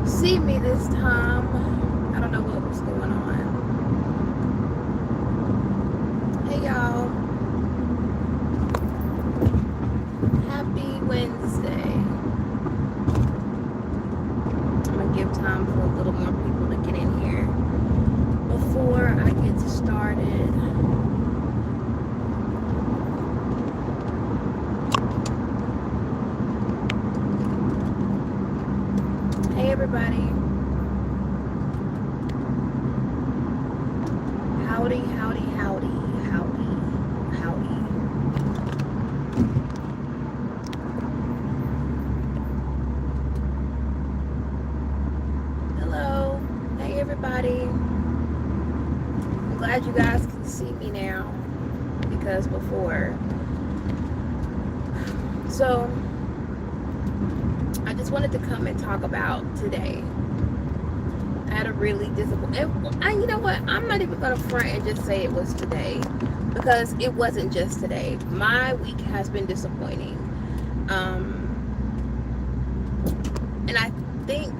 see me this time. I don't know what was going on. Hey y'all. Happy Wednesday. I'm gonna give time for a little more people to get in here before I get started. Hey everybody. Howdy, howdy, howdy, howdy, howdy. Hello. Hey everybody. I'm glad you guys can see me now because before. So I just wanted to come and talk about today. I had a really disappointing, you know what, I'm not even gonna front and just say it was today, because it wasn't just today. My week has been disappointing, and I think,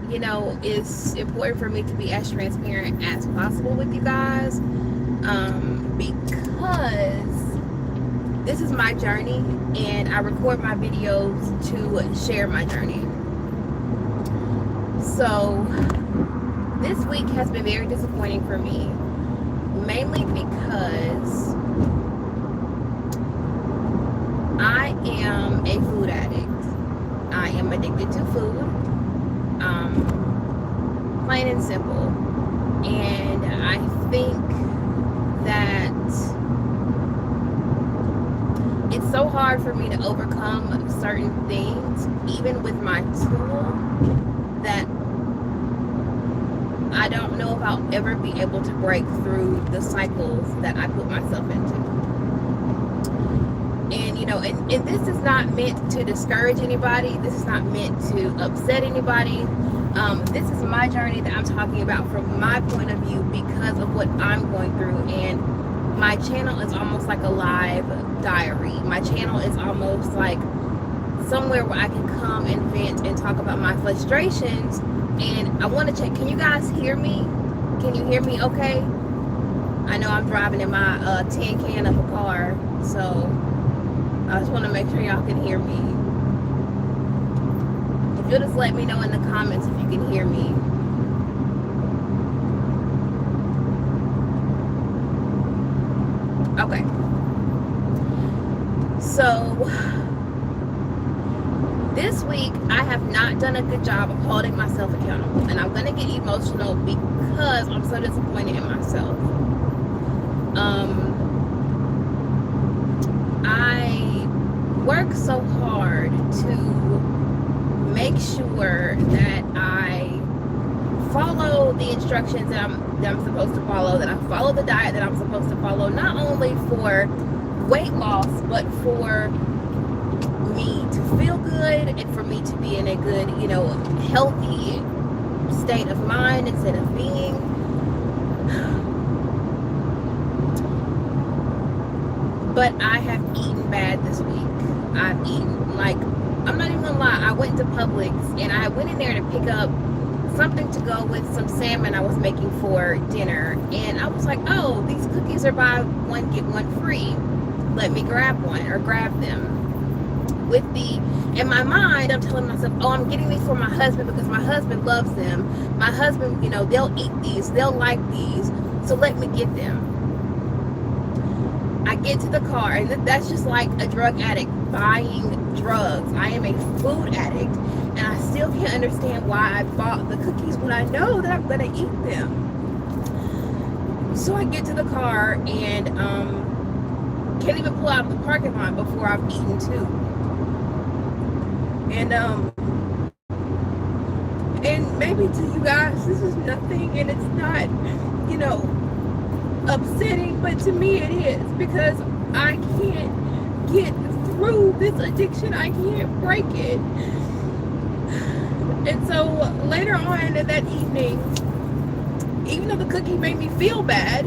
you know, it's important for me to be as transparent as possible with you guys, because this is my journey and I record my videos to share my journey. So this week has been very disappointing for me, mainly because I am a food addict. I am addicted to food, plain and simple. And I think that it's so hard for me to overcome certain things, even with my tool, that I don't know if I'll ever be able to break through the cycles that I put myself into. And, you know, and this is not meant to discourage anybody. This is not meant to upset anybody. This is my journey that I'm talking about from my point of view because of what I'm going through. And my channel is almost like a live diary. My channel is almost like somewhere where I can come and vent and talk about my frustrations. And I want to check, can you guys hear me? Can you hear me okay? I know I'm driving in my tin can of a car, so I just want to make sure y'all can hear me. If you'll just let me know in the comments if you can hear me. Okay. So this week, I have not done a good job of holding myself accountable. And I'm going to get emotional because I'm so disappointed in myself. I work so hard to make sure that I follow the instructions that I'm supposed to follow, that I follow the diet that I'm supposed to follow, not only for weight loss, but for me to feel good and for me to be in a good, you know, healthy state of mind instead of being. But I have eaten bad this week. I've eaten, like, I'm not even gonna lie, I went to Publix and I went in there to pick up something to go with some salmon I was making for dinner, and I was like, oh, these cookies are buy one get one free, let me grab one or grab them. With the, in my mind, I'm telling myself, oh, I'm getting these for my husband because my husband loves them. My husband, you know, they'll eat these, they'll like these, so let me get them. I get to the car, and that's just like a drug addict buying drugs. I am a food addict, and I still can't understand why I bought the cookies when I know that I'm gonna eat them. So I get to the car and can't even pull out of the parking lot before I've eaten two. And maybe to you guys this is nothing and it's not, you know, upsetting, but to me it is, because I can't get through this addiction. I can't break it. And so later on in that evening, even though the cookie made me feel bad,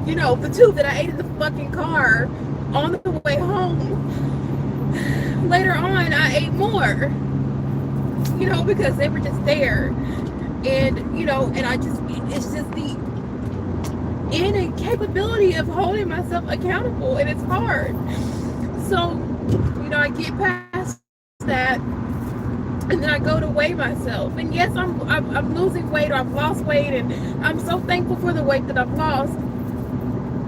you know, the two that I ate in the fucking car on the way home, later on I ate more. you know, because they were just there. And, you know, and it's just the incapability of holding myself accountable, and it's hard. So, you know, I get past that, and then I go to weigh myself. And yes, I'm losing weight, or I've lost weight, and I'm so thankful for the weight that I've lost.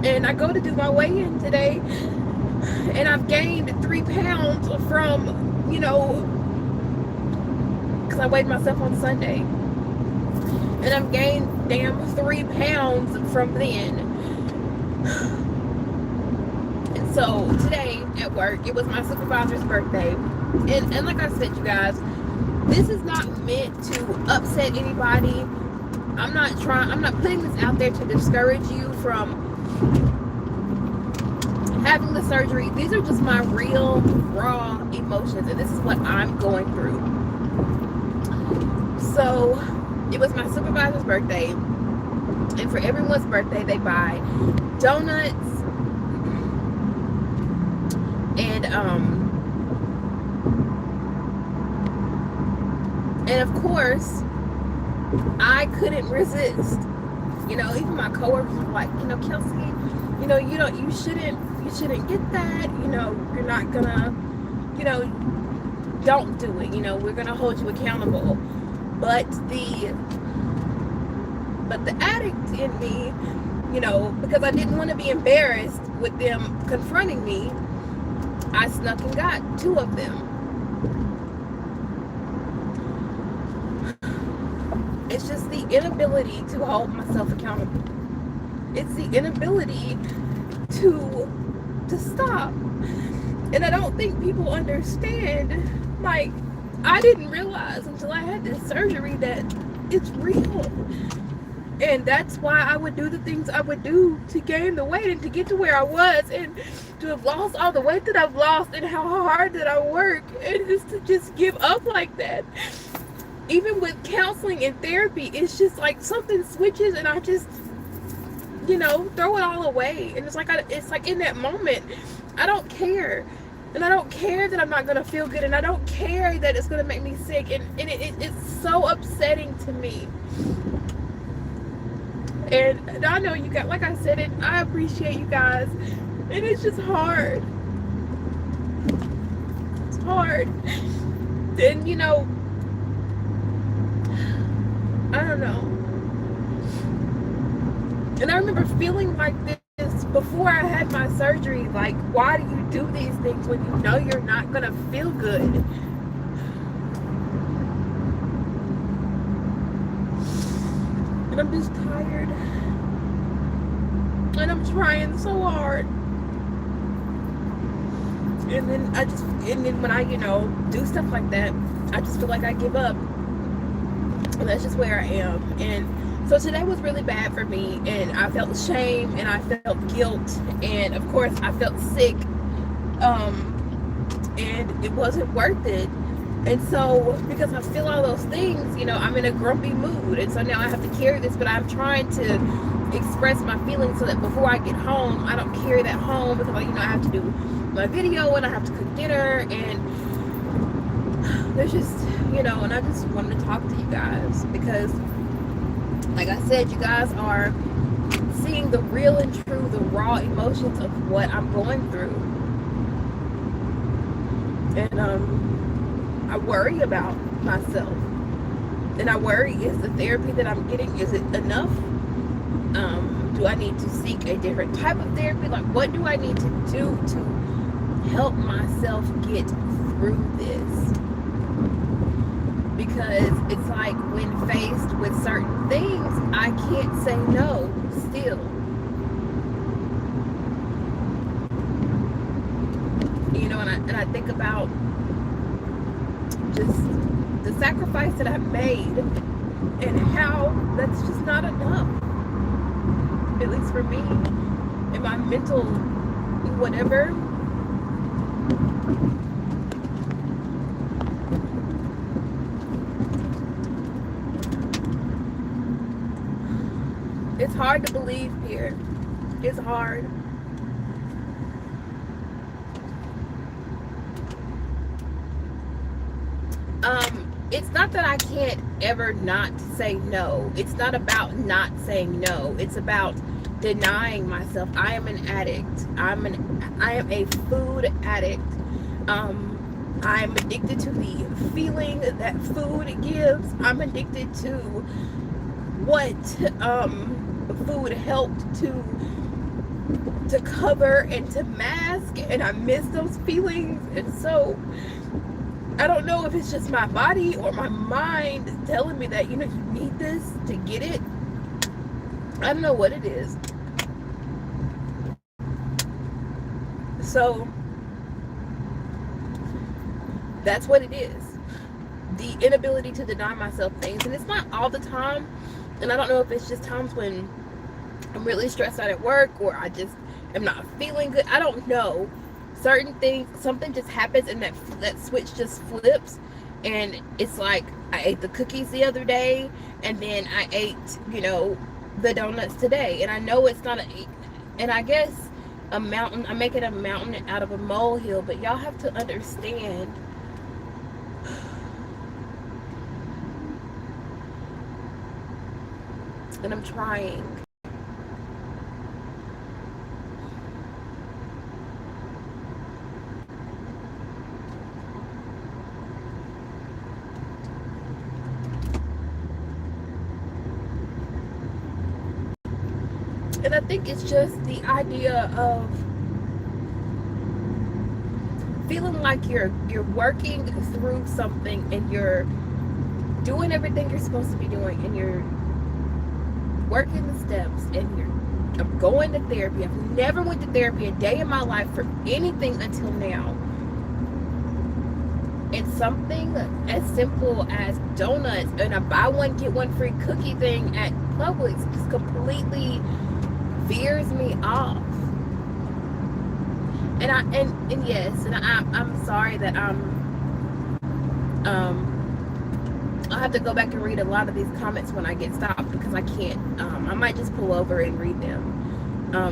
And I go to do my weigh-in today, and I've gained 3 pounds from, you know, because I weighed myself on Sunday. And I've gained damn 3 pounds from then. And so today at work, it was my supervisor's birthday. And like I said, you guys, this is not meant to upset anybody. I'm not putting this out there to discourage you from having the surgery. These are just my real, raw emotions, and this is what I'm going through. So, it was my supervisor's birthday, and for everyone's birthday, they buy donuts, and of course, I couldn't resist. You know, even my coworkers were like, you know, Kelsey, you know, you shouldn't get that. You know, you're not gonna, you know, don't do it. You know, we're gonna hold you accountable. But the addict in me, you know, because I didn't want to be embarrassed with them confronting me, I snuck and got 2 of them. It's just the inability to hold myself accountable. It's the inability to stop. And I don't think people understand, like, I didn't realize until I had this surgery that it's real. And that's why I would do the things I would do to gain the weight and to get to where I was, and to have lost all the weight that I've lost, and how hard that I work, and just give up like that. Even with counseling and therapy, it's just like something switches, and I just, you know, throw it all away. And it's like in that moment, I don't care. And I don't care that I'm not going to feel good, and I don't care that it's going to make me sick, and it's so upsetting to me. And I know you guys, like I said, it, I appreciate you guys, and it's just hard. It's hard. And, you know, I don't know. And I remember feeling like this before I had my surgery. Like, why do you do these things when you know you're not gonna feel good? And I'm just tired. And I'm trying so hard. And then when I, you know, do stuff like that, I just feel like I give up. And that's just where I am. And so today was really bad for me, and I felt shame, and I felt guilt, and of course I felt sick, and it wasn't worth it. And so because I feel all those things, you know, I'm in a grumpy mood, and so now I have to carry this, but I'm trying to express my feelings so that before I get home, I don't carry that home, because, you know, I have to do my video, and I have to cook dinner, and there's just, you know, and I just wanted to talk to you guys, because like I said, you guys are seeing the real and true, the raw emotions of what I'm going through. And I worry about myself. And I worry, is the therapy that I'm getting, is it enough? Do I need to seek a different type of therapy? Like, what do I need to do to help myself get through this? Because it's like, when faced with certain things, I can't say no still. You know, and I think about just the sacrifice that I've made, and how that's just not enough, at least for me, in my mental whatever. It's hard to believe here. It's hard. it's not that I can't ever not say no. It's not about not saying no. It's about denying myself. I am an addict. I am a food addict. I'm addicted to the feeling that food gives. I'm addicted to what food helped to cover and to mask, and I miss those feelings. And so I don't know if it's just my body or my mind telling me that, you need this to get it. I don't know what it is. So that's what it is. The inability to deny myself things. And it's not all the time. And I don't know if it's just times when I'm really stressed out at work, or I just am not feeling good. I don't know. Certain things, something just happens, and that switch just flips. And it's like, I ate the cookies the other day, and then I ate, the donuts today. And I know it's not and I guess a mountain, I'm making a mountain out of a molehill, but y'all have to understand, and I'm trying. And I think it's just the idea of feeling like you're working through something, and you're doing everything you're supposed to be doing, and you're working the steps, and I'm going to therapy. I've never went to therapy a day in my life for anything until now. And something as simple as donuts and a buy one get one free cookie thing at Publix just completely veers me off. And I'm sorry that I'll have to go back and read a lot of these comments when I get stopped, because I can't. I might just pull over and read them,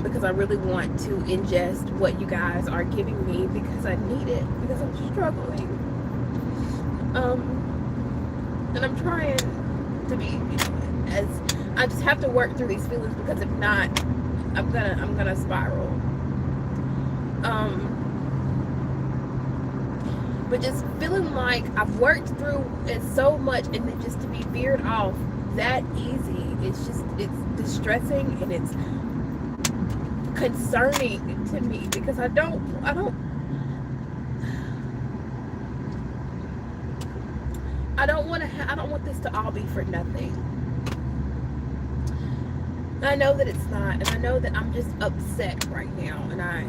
because I really want to ingest what you guys are giving me, because I need it, because I'm struggling. And I'm trying to be, as I just have to work through these feelings, because if not, I'm gonna spiral. But just feeling like I've worked through it so much, and then just to be veered off that easy, it's distressing, and it's concerning to me, because I don't want this to all be for nothing. I know that it's not, and I know that I'm just upset right now, and I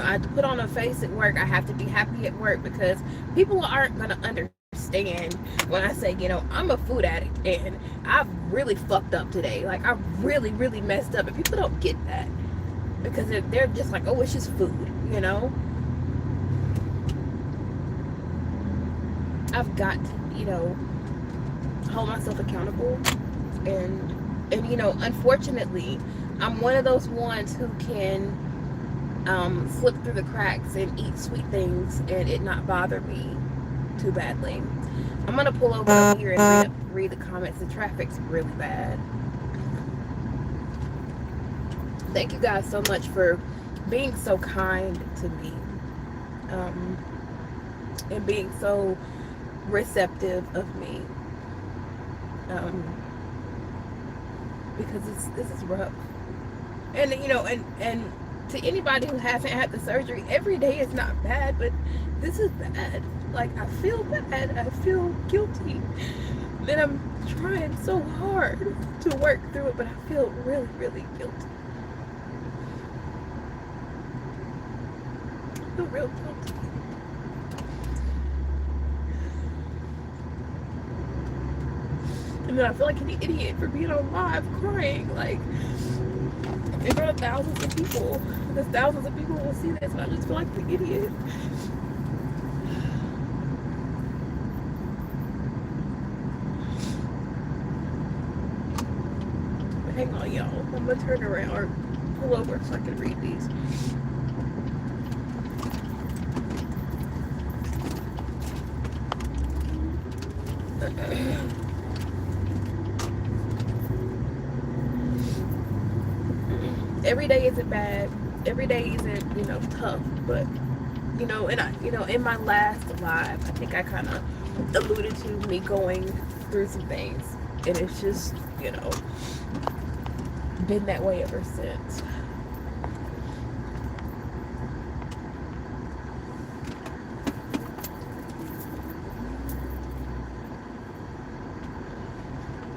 have to put on a face at work. I have to be happy at work, because people aren't gonna understand when I say, I'm a food addict, and I've really fucked up today. Like, I really, really messed up, and people don't get that, because they're just like, oh, it's just food, I've got to, hold myself accountable, and unfortunately, I'm one of those ones who can slip through the cracks and eat sweet things and it not bother me too badly. I'm gonna pull over up here and read the comments. The traffic's really bad. Thank you guys so much for being so kind to me, and being so receptive of me, because this is rough. And and to anybody who hasn't had the surgery, every day is not bad, but this is bad. Like, I feel bad, I feel guilty, and I'm trying so hard to work through it, but I feel really, really guilty. I feel real guilty. And then I feel like an idiot for being on live crying, like, in front of thousands of people, because thousands of people will see this, and I just feel like the idiot. But hang on, y'all. I'm gonna turn around or pull over so I can read these. Every day isn't bad. Every day isn't, tough. But, in my last live, I think I kind of alluded to me going through some things. And it's just, been that way ever since.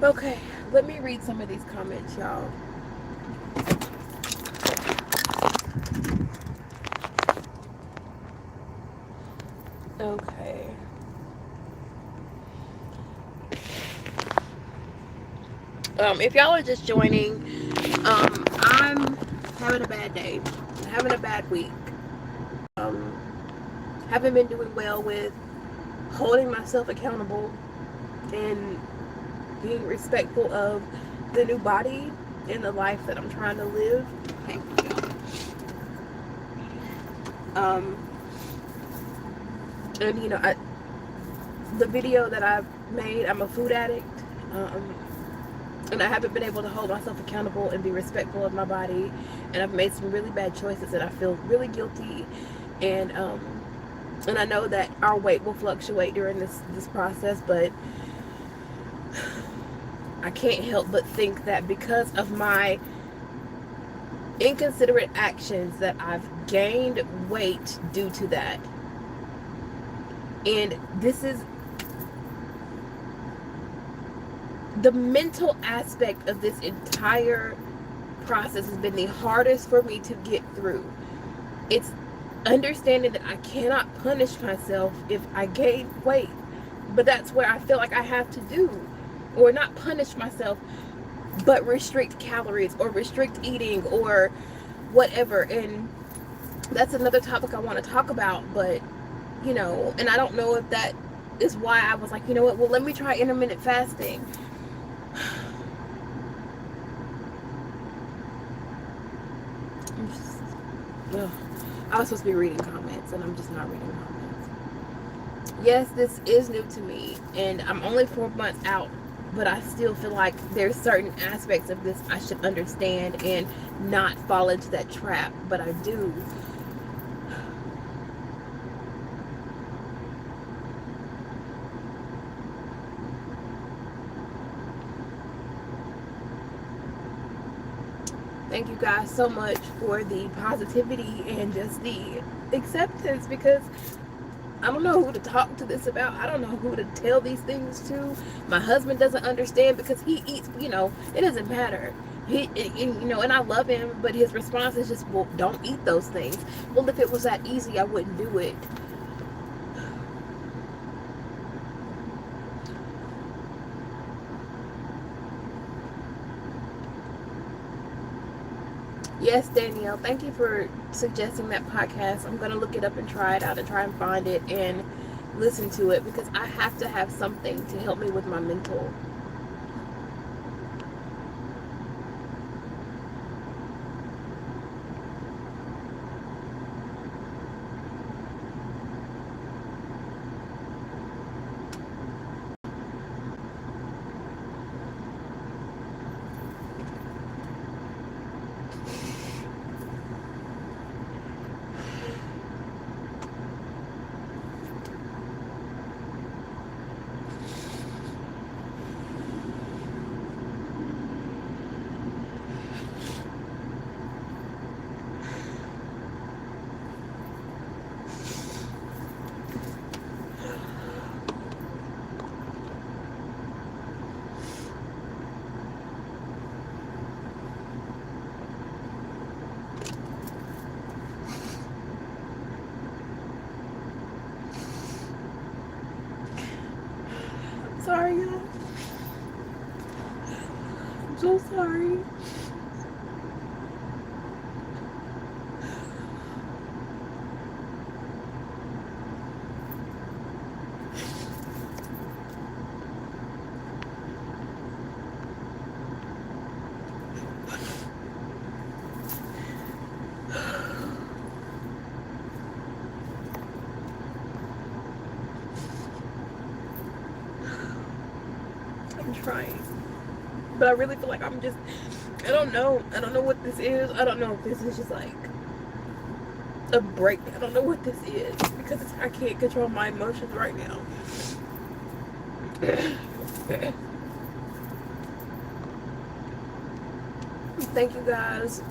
Okay, let me read some of these comments, y'all. Okay. If y'all are just joining, I'm having a bad day. I'm having a bad week. Haven't been doing well with holding myself accountable and being respectful of the new body and the life that I'm trying to live. Thank you. And the video that I've made, I'm a food addict, and I haven't been able to hold myself accountable and be respectful of my body, and I've made some really bad choices and I feel really guilty, and I know that our weight will fluctuate during this process, but I can't help but think that because of my inconsiderate actions that I've gained weight due to that. And this is the mental aspect of this entire process has been the hardest for me to get through. It's understanding that I cannot punish myself if I gain weight, but that's where I feel like I have to do, or not punish myself, but restrict calories or restrict eating or whatever. And that's another topic I want to talk about, but and I don't know if that is why I was like, well, let me try intermittent fasting. I was supposed to be reading comments, and I'm just not reading comments. Yes, this is new to me, and I'm only 4 months out, but I still feel like there's certain aspects of this I should understand and not fall into that trap, but I do. Thank you guys so much for the positivity and just the acceptance, because I don't know who to talk to this about. I don't know who to tell these things to. My husband doesn't understand because he eats, it doesn't matter. And I love him, but his response is just, well, don't eat those things. Well, if it was that easy, I wouldn't do it. Yes, Danielle, thank you for suggesting that podcast. I'm going to look it up and try it out and try and find it and listen to it, because I have to have something to help me with my mental. Sorry, y'all. I'm so sorry. I'm trying. But I really feel like I'm just, I don't know what this is. I don't know if this is just like a break. I don't know what this is because I can't control my emotions right now. Thank you guys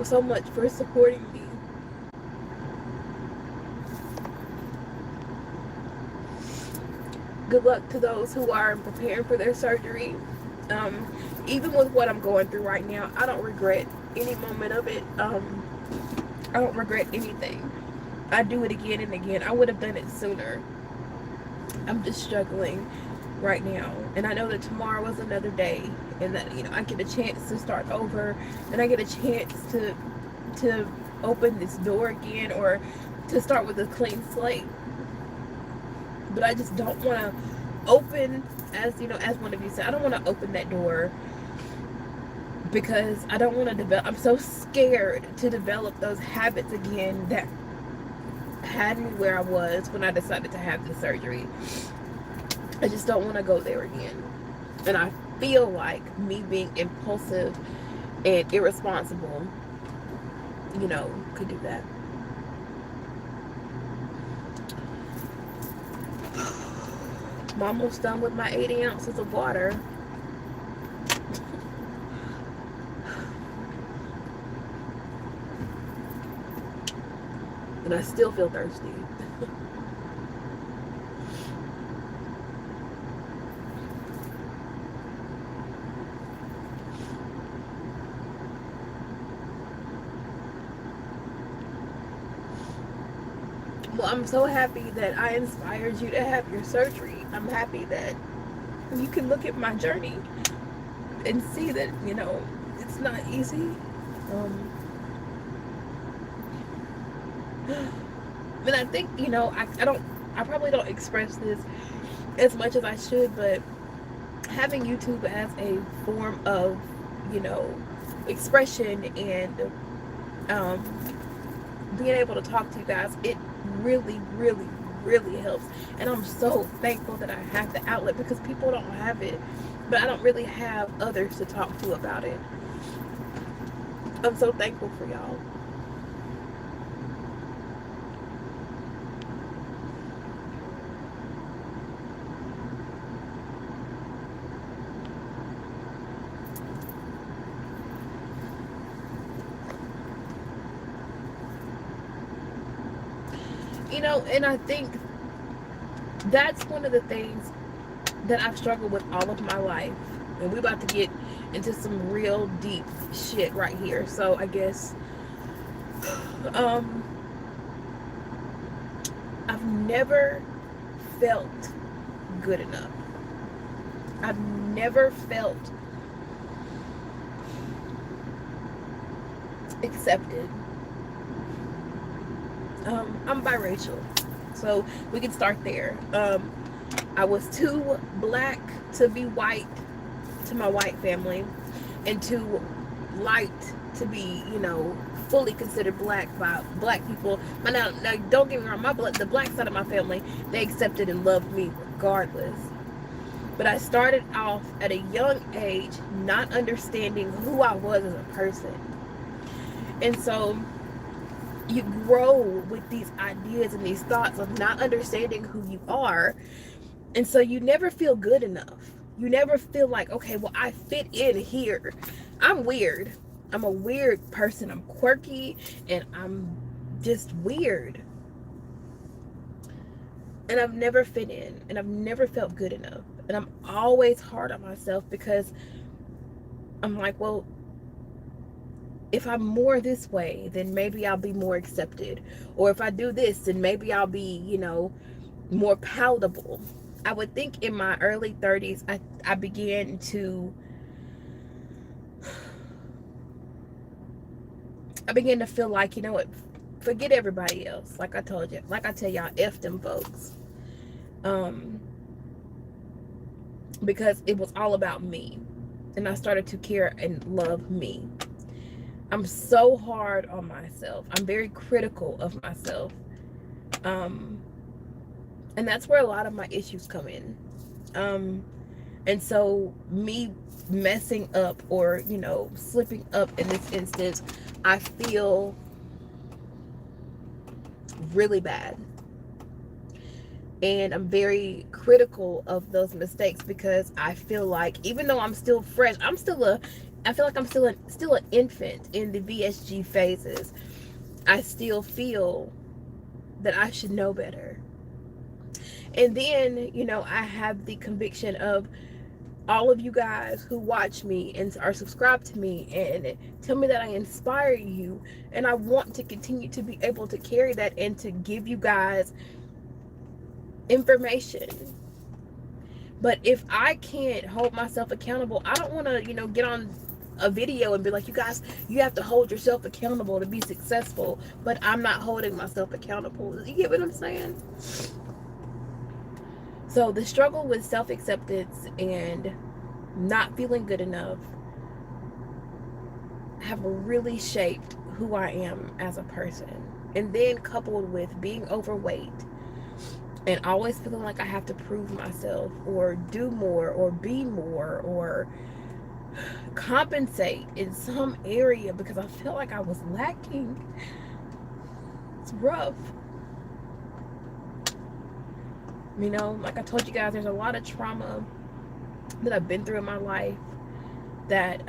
so much for supporting me. Good luck to those who are preparing for their surgery. Even with what I'm going through right now, I don't regret any moment of it. I don't regret anything. I do it again and again. I would have done it sooner. I'm just struggling right now, and I know that tomorrow is another day, and that, you know, I get a chance to start over, and I get a chance to open this door again, or to start with a clean slate. But I just don't want to open, as you know, as one of you said, I don't want to open that door because I don't want to develop. I'm so scared to develop those habits again that had me where I was when I decided to have the surgery. I just don't want to go there again. And I feel like me being impulsive and irresponsible, you know, could do that. I'm almost done with my 80 ounces of water. And I still feel thirsty. Well, I'm so happy that I inspired you to have your surgery. I'm happy that you can look at my journey and see that, you know, it's not easy. And I think, you know, I probably don't express this as much as I should, but having YouTube as a form of, you know, expression and being able to talk to you guys, it really, really, really helps. And I'm so thankful that I have the outlet, because people don't have it, but I don't really have others to talk to about it. I'm so thankful for y'all. You know, and I think that's one of the things that I've struggled with all of my life. And we're about to get into some real deep shit right here. So I guess I've never felt good enough. I've never felt accepted. I'm biracial, so we can start there. I was too black to be white to my white family, and too light to be, you know, fully considered black by black people. But now don't get me wrong, the black side of my family, they accepted and loved me regardless. But I started off at a young age not understanding who I was as a person. And so you grow with these ideas and these thoughts of not understanding who you are. And so you never feel good enough. You never feel like, okay, well, I fit in here. I'm weird. I'm a weird person. I'm quirky, and I'm just weird. And I've never fit in, and I've never felt good enough. And I'm always hard on myself, because I'm like, well, if I'm more this way, then maybe I'll be more accepted. Or if I do this, then maybe I'll be, you know, more palatable. I would think in my early 30s, I began to feel like, you know what, forget everybody else. Like I told you, like I tell y'all, F them folks. Because it was all about me. And I started to care and love me. I'm so hard on myself. I'm very critical of myself. And that's where a lot of my issues come in. And so me messing up or, slipping up in this instance, I feel really bad. And I'm very critical of those mistakes because I feel like even though I'm still fresh, I feel like I'm still an infant in the VSG phases. I still feel that I should know better. And then, I have the conviction of all of you guys who watch me and are subscribed to me and tell me that I inspire you, and I want to continue to be able to carry that and to give you guys information. But if I can't hold myself accountable, I don't want to, get on a video and be like, you guys, you have to hold yourself accountable to be successful, but I'm not holding myself accountable. You get what I'm saying? So the struggle with self-acceptance and not feeling good enough have really shaped who I am as a person. And then coupled with being overweight and always feeling like I have to prove myself or do more or be more or compensate in some area because I felt like I was lacking. It's rough. Like I told you guys, there's a lot of trauma that I've been through in my life that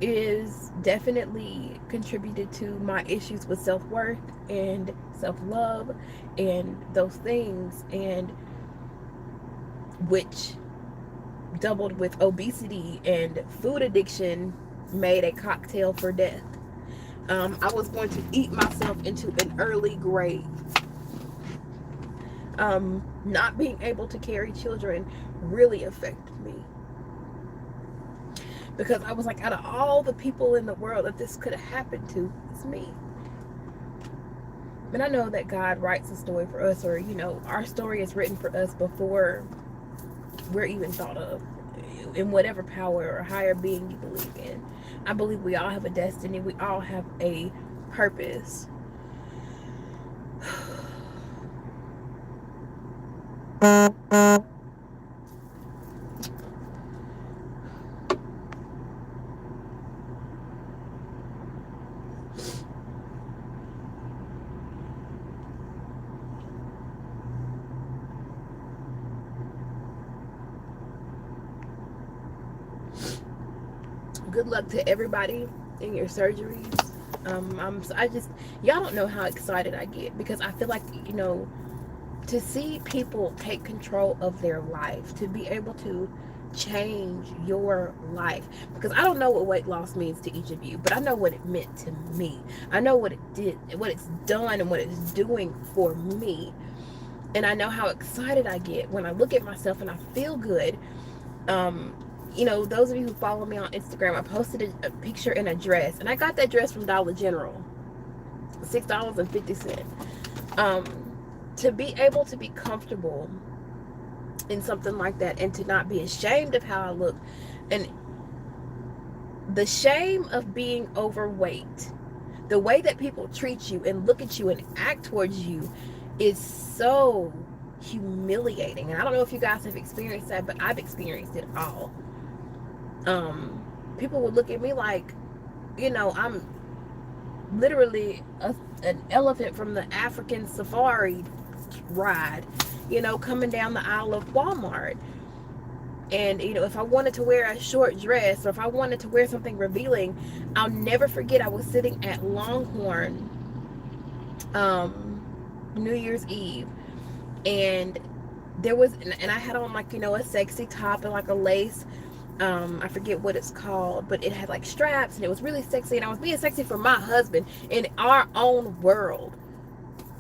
is definitely contributed to my issues with self-worth and self-love and those things, and which doubled with obesity and food addiction made a cocktail for death. I was going to eat myself into an early grave. Not being able to carry children really affected me. Because I was like, out of all the people in the world that this could have happened to, it's me. And I know that God writes a story for us, or, our story is written for us before we're even thought of, in whatever power or higher being you believe in. I believe we all have a destiny. We all have a purpose. Good luck to everybody in your surgeries. Y'all don't know how excited I get because I feel like, to see people take control of their life, to be able to change your life, because I don't know what weight loss means to each of you, but I know what it meant to me. I know what it did, what it's done, and what it's doing for me. And I know how excited I get when I look at myself and I feel good. Those of you who follow me on Instagram, I posted a picture in a dress, and I got that dress from Dollar General, $6.50. To be able to be comfortable in something like that and to not be ashamed of how I look, and the shame of being overweight, the way that people treat you and look at you and act towards you is so humiliating. And I don't know if you guys have experienced that, but I've experienced it all. People would look at me like, I'm literally an elephant from the African safari ride, coming down the aisle of Walmart. And, if I wanted to wear a short dress or if I wanted to wear something revealing, I'll never forget I was sitting at Longhorn New Year's Eve, and I had on a sexy top and a lace, I forget what it's called, but it had straps and it was really sexy, and I was being sexy for my husband in our own world.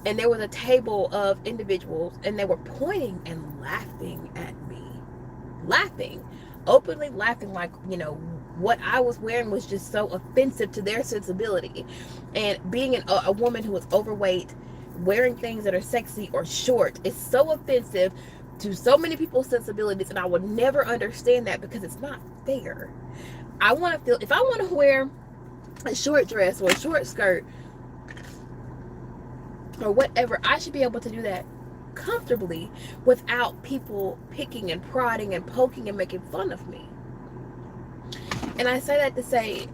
And there was a table of individuals and they were pointing and laughing at me, openly laughing, what I was wearing was just so offensive to their sensibility. And being a woman who is overweight, wearing things that are sexy or short is so offensive to so many people's sensibilities, and I would never understand that because it's not fair. If I want to wear a short dress or a short skirt or whatever, I should be able to do that comfortably without people picking and prodding and poking and making fun of me. And I say that to say,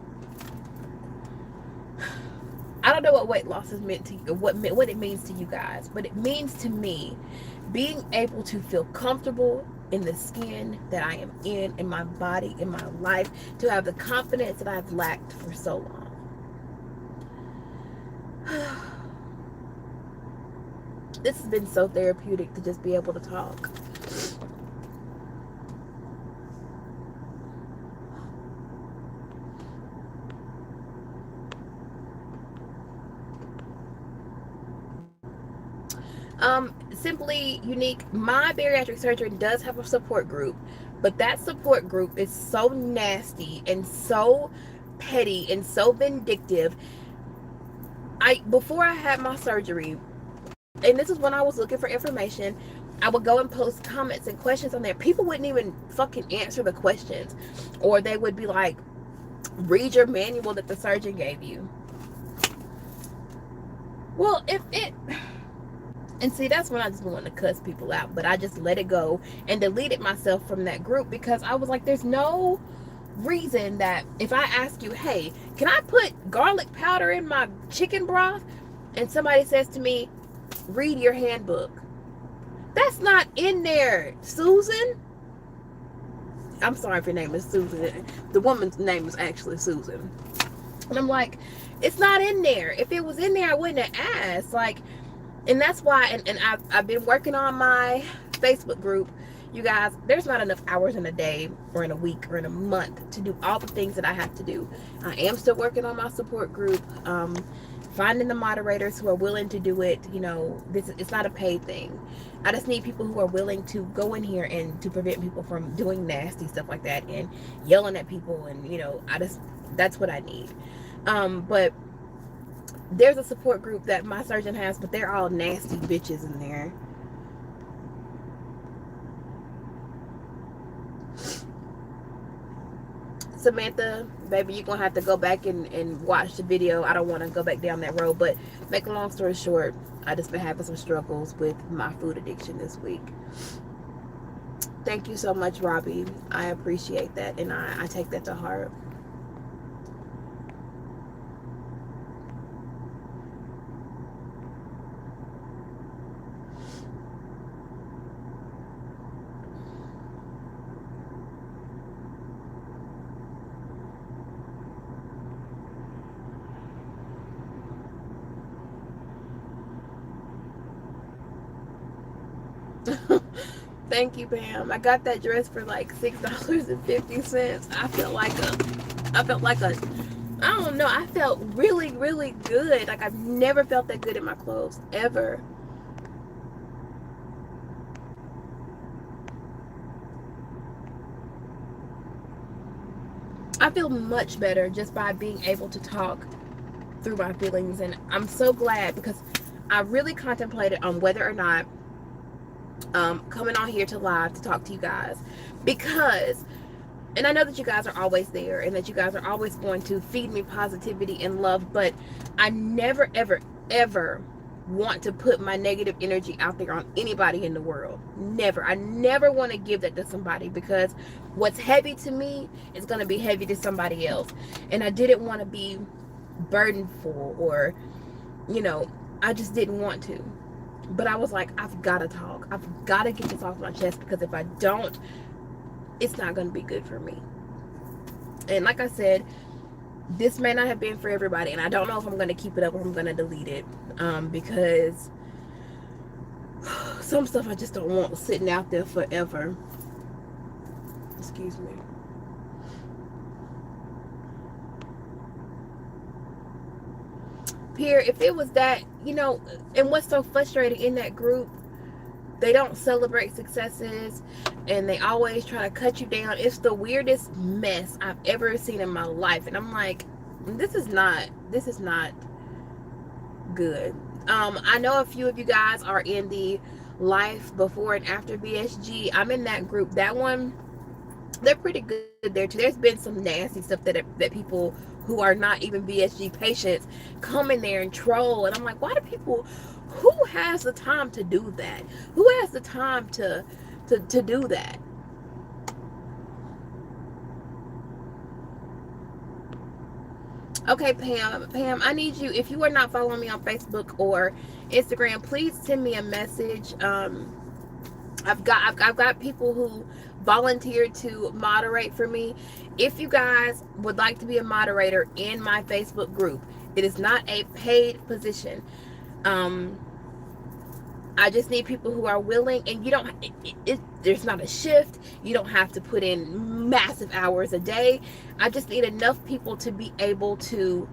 I don't know what weight loss is meant to you, what it means to you guys, but it means to me being able to feel comfortable in the skin that I am in my body, in my life, to have the confidence that I've lacked for so long. This has been so therapeutic to just be able to talk. Simply Unique, my bariatric surgeon does have a support group, but that support group is so nasty and so petty and so vindictive. Before I had my surgery, and this is when I was looking for information, I would go and post comments and questions on there. People wouldn't even fucking answer the questions, or they would be like, read your manual that the surgeon gave you. Well, and see, that's when I just wanted to cuss people out, but I just let it go and deleted myself from that group, because I was like, there's no reason that if I ask you, hey, can I put garlic powder in my chicken broth? And somebody says to me, read your handbook. That's not in there, Susan. I'm sorry if your name is Susan. The woman's name is actually Susan. And I'm like, it's not in there. If it was in there, I wouldn't have asked. Like, and that's why, and I've been working on my Facebook group. You guys, there's not enough hours in a day or in a week or in a month to do all the things that I have to do. I am still working on my support group, finding the moderators who are willing to do it. You know, it's not a paid thing. I just need people who are willing to go in here and to prevent people from doing nasty stuff like that and yelling at people. And, you know, that's what I need. But there's a support group that my surgeon has, but they're all nasty bitches in there. Samantha, baby, you're gonna have to go back and watch the video. I don't want to go back down that road, but make a long story short, I just been having some struggles with my food addiction this week. Thank you so much, Robbie. I appreciate that, and I take that to heart. Thank you, Pam. I got that dress for like $6.50. I felt like a, I don't know. I felt really, really good. Like, I've never felt that good in my clothes, ever. I feel much better just by being able to talk through my feelings. And I'm so glad, because I really contemplated on whether or not coming on here to live to talk to you guys, because, and I know that you guys are always there and that you guys are always going to feed me positivity and love, but I never ever want to put my negative energy out there on anybody in the world. Never. I never want to give that to somebody, because what's heavy to me is going to be heavy to somebody else, and I didn't want to be burdenful, or, you know, I just didn't want to. But I was like, I've got to talk. I've got to get this off my chest, because if I don't, it's not going to be good for me. And like I said, this may not have been for everybody, and I don't know if I'm going to keep it up or I'm going to delete it, because some stuff I just don't want sitting out there forever. Excuse me. Pierre, if it was that, you know, and what's so frustrating in that group, they don't celebrate successes, and they always try to cut you down. It's the weirdest mess I've ever seen in my life, and I'm like, this is not good. I know a few of you guys are in the life before and after BSG. I'm in that group. That one, they're pretty good there too. There's been some nasty stuff that people who are not even BSG patients come in there and troll, and I'm like, why do people Who has the time to do that? Who has the time to do that? Okay, Pam, I need you. If you are not following me on Facebook or Instagram, please send me a message. I've got people who volunteered to moderate for me. If you guys would like to be a moderator in my Facebook group, it is not a paid position. Um, I just need people who are willing, and you don't, there's not a shift. You don't have to put in massive hours a day. I just need enough people to be able to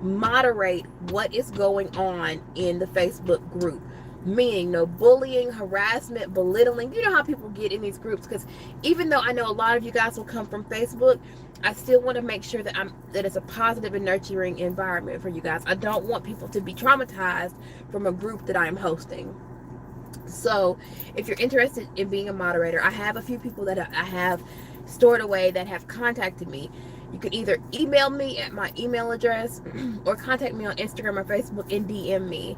moderate what is going on in the Facebook group. Meaning no bullying, harassment, belittling. You know how people get in these groups, because even though I know a lot of you guys will come from Facebook, I still want to make sure that it's a positive and nurturing environment for you guys. I don't want people to be traumatized from a group that I am hosting. So if you're interested in being a moderator, I have a few people that I have stored away that have contacted me. You can either email me at my email address or contact me on Instagram or Facebook and DM me.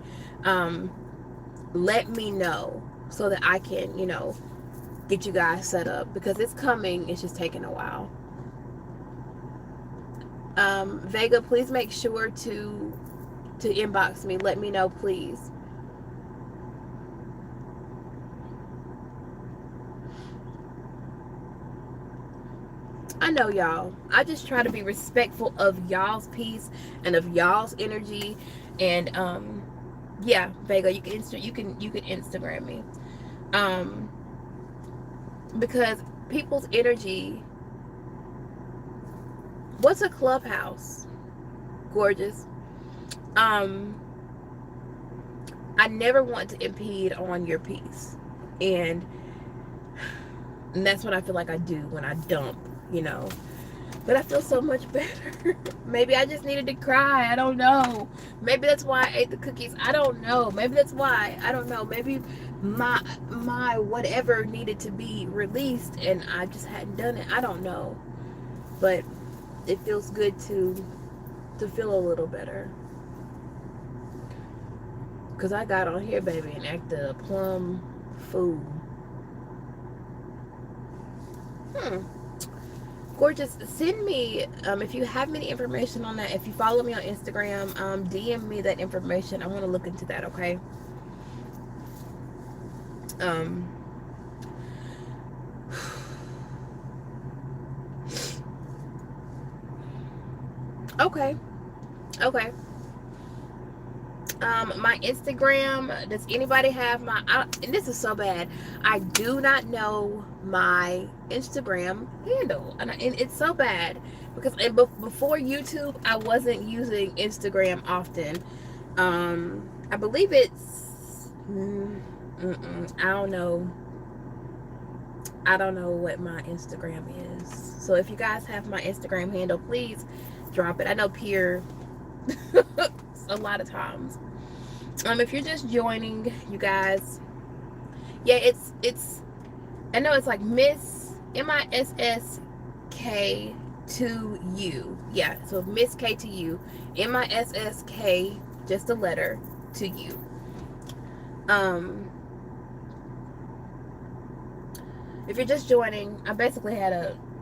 Let me know so that I can, get you guys set up, because it's coming. It's just taking a while. Vega, please make sure to inbox me. Let me know, please. I know, y'all. I just try to be respectful of y'all's peace and of y'all's energy. And yeah, Vega, you can Instagram me. Because people's energy. What's a clubhouse? Gorgeous. I never want to impede on your peace. And that's what I feel like I do when I dump. But I feel so much better. Maybe I just needed to cry. I don't know. Maybe that's why I ate the cookies. I don't know. Maybe that's why. I don't know. Maybe my whatever needed to be released and I just hadn't done it. I don't know. But it feels good to feel a little better. Because I got on here, baby, and acted a plum fool. Gorgeous. Send me, if you have any information on that, if you follow me on Instagram, DM me that information. I want to look into that, okay? Okay. My Instagram, does anybody have and this is so bad, I do not know my Instagram handle, and it's so bad because before YouTube I wasn't using Instagram often. I believe it's I don't know what my Instagram is, so if you guys have my Instagram handle, please drop it. I know Pierre a lot of times. If you're just joining, you guys, yeah, it's I know it's like Miss MISSK to you. Yeah, so Miss K to you, MISSK, just a letter, to you. If you're just joining, I basically had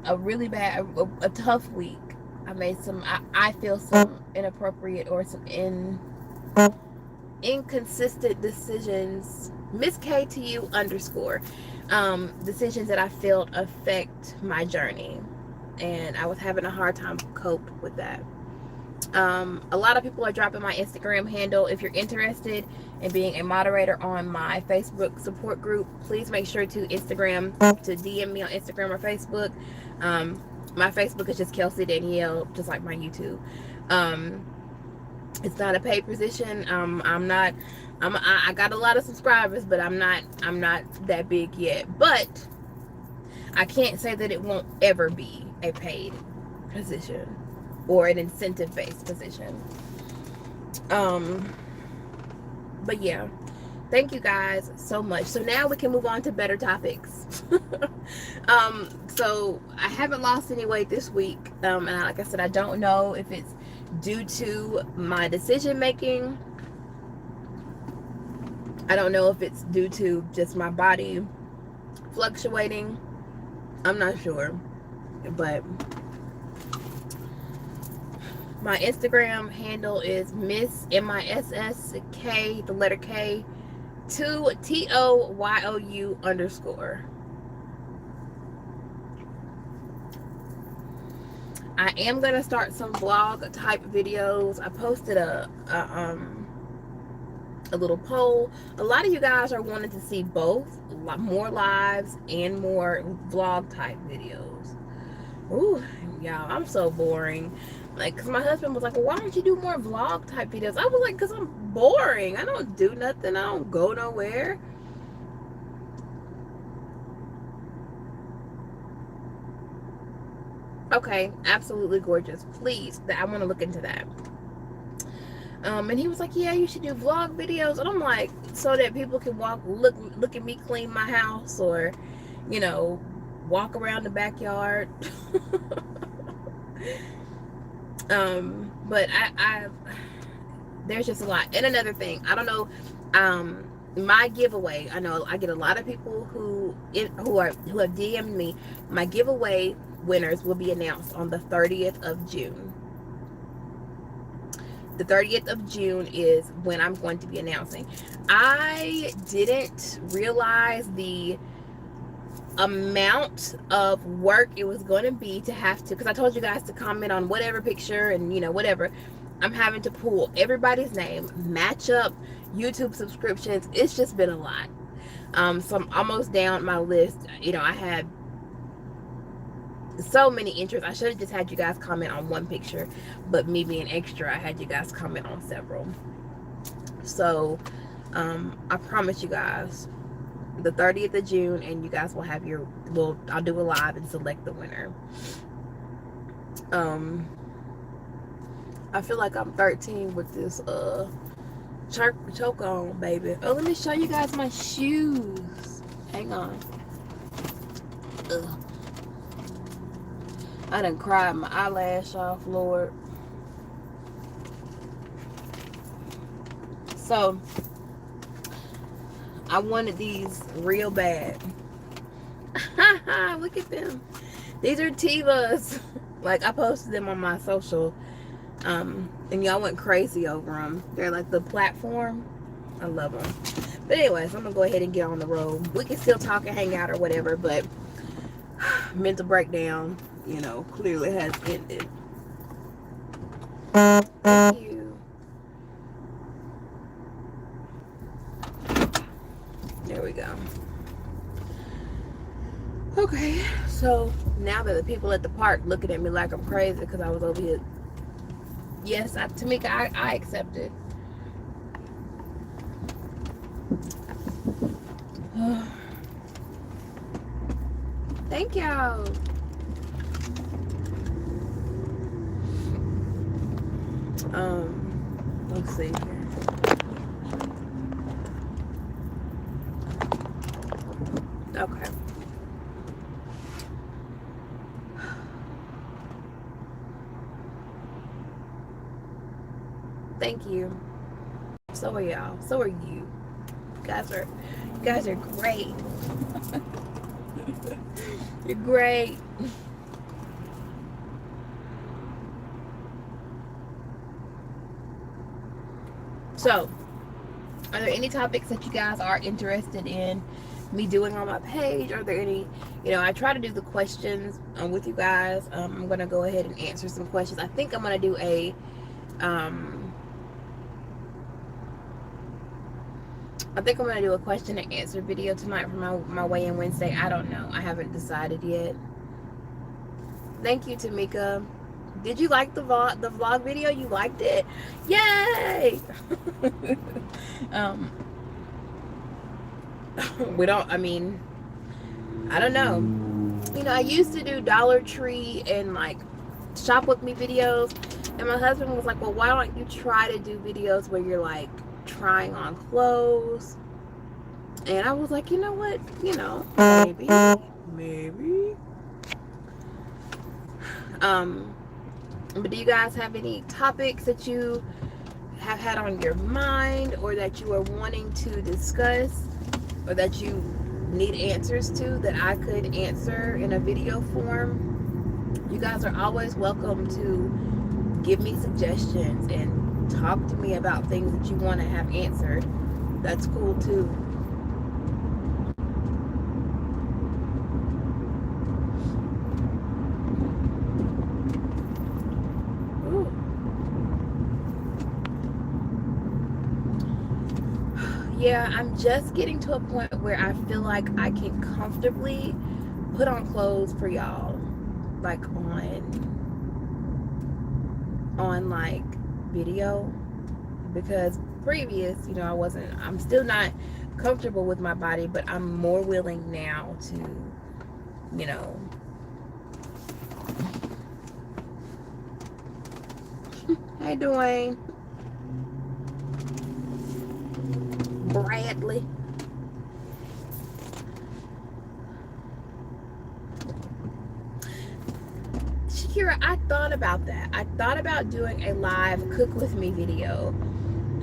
a really bad, a tough week. I made I feel some inappropriate or some inconsistent decisions. Miss K to you _ decisions that I felt affect my journey, and I was having a hard time cope with that. A lot of people are dropping my Instagram handle. If you're interested in being a moderator on my Facebook support group, please make sure to DM me on Instagram or Facebook. My Facebook is just Kelsey Danielle, just like my YouTube. It's not a paid position. I got a lot of subscribers, but I'm not that big yet. But I can't say that it won't ever be a paid position or an incentive-based position. But yeah, thank you guys so much. So now we can move on to better topics. So I haven't lost any weight this week, and like I said, I don't know if it's due to my decision making I don't know if it's due to just my body fluctuating. I'm not sure. But my Instagram handle is Miss MISSK, the letter K, 2 TOYOU _. I am gonna start some vlog type videos. I posted a little poll. A lot of you guys are wanting to see both, more lives and more vlog type videos. Ooh, y'all, I'm so boring. Like, because my husband was like, well, why don't you do more vlog type videos? I was like, because I'm boring. I don't do nothing. I don't go nowhere. Okay, absolutely gorgeous. Please, I want to look into that. And he was like, yeah, you should do vlog videos. And I'm like, so that people can look at me clean my house, or, you know, walk around the backyard. But there's just a lot. And another thing, I don't know, my giveaway, I know I get a lot of people who have DM'd me. My giveaway winners will be announced on the 30th of June. The 30th of June is when I'm going to be announcing. I didn't realize the amount of work it was going to be to have to, because I told you guys to comment on whatever picture and, you know, whatever. I'm having to pull everybody's name, match up YouTube subscriptions. It's just been a lot. So I'm almost down my list. You know, I had so many interests. I should have just had you guys comment on one picture, but me being extra, I had you guys comment on several. So I promise you guys, the 30th of June, and you guys will have your, I'll do a live and select the winner. I feel like I'm 13 with this choke on, baby. Oh, let me show you guys my shoes. Hang on. Ugh. I done cried my eyelash off, Lord. So I wanted these real bad. Look at them. These are Tevas. Like, I posted them on my social, and y'all went crazy over them. They're like the platform. I love them. But anyways, I'm gonna go ahead and get on the road. We can still talk and hang out or whatever, but mental breakdown, you know, clearly has ended. Thank you. There we go. Okay, so now that the people at the park looking at me like I'm crazy because I was over here. Yes, Tamika, I accepted. Thank y'all. Let's see here. Okay. Thank you. So are y'all. So are you. You guys are great. You're great. So, are there any topics that you guys are interested in me doing on my page? Are there any, you know, I try to do the questions with you guys. I'm going to go ahead and answer some questions. I think I'm going to do a, question and answer video tonight for my weigh-in Wednesday. I don't know. I haven't decided yet. Thank you, Tamika. Did you like the vlog video? You liked it? Yay! I don't know. You know, I used to do Dollar Tree and like shop with me videos, and my husband was like, well, why don't you try to do videos where you're like trying on clothes? And I was like, you know what? You know, maybe. But do you guys have any topics that you have had on your mind, or that you are wanting to discuss, or that you need answers to, that I could answer in a video form, you guys are always welcome to give me suggestions and talk to me about things that you want to have answered. That's cool too. Yeah, I'm just getting to a point where I feel like I can comfortably put on clothes for y'all, like on like video, because previous, I'm still not comfortable with my body, but I'm more willing now to, you know, hey Dwayne, Bradley. Shakira, I thought about that. I thought about doing a live cook with me video.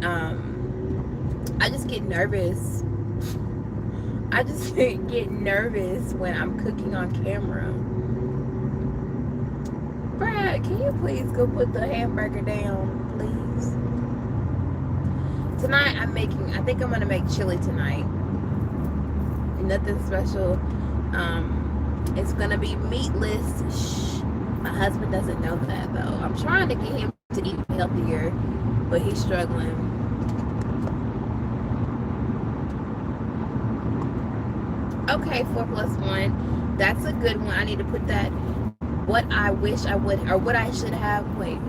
I just get nervous. I just get nervous when I'm cooking on camera. Brad, can you please go put the hamburger down, please? Tonight I think I'm gonna make chili tonight. Nothing special. It's gonna be meatless. Shh. My husband doesn't know that though. I'm trying to get him to eat healthier, but he's struggling. Okay, 4+1. That's a good one. I need to put that. What I wish I would, or what I should have. Wait.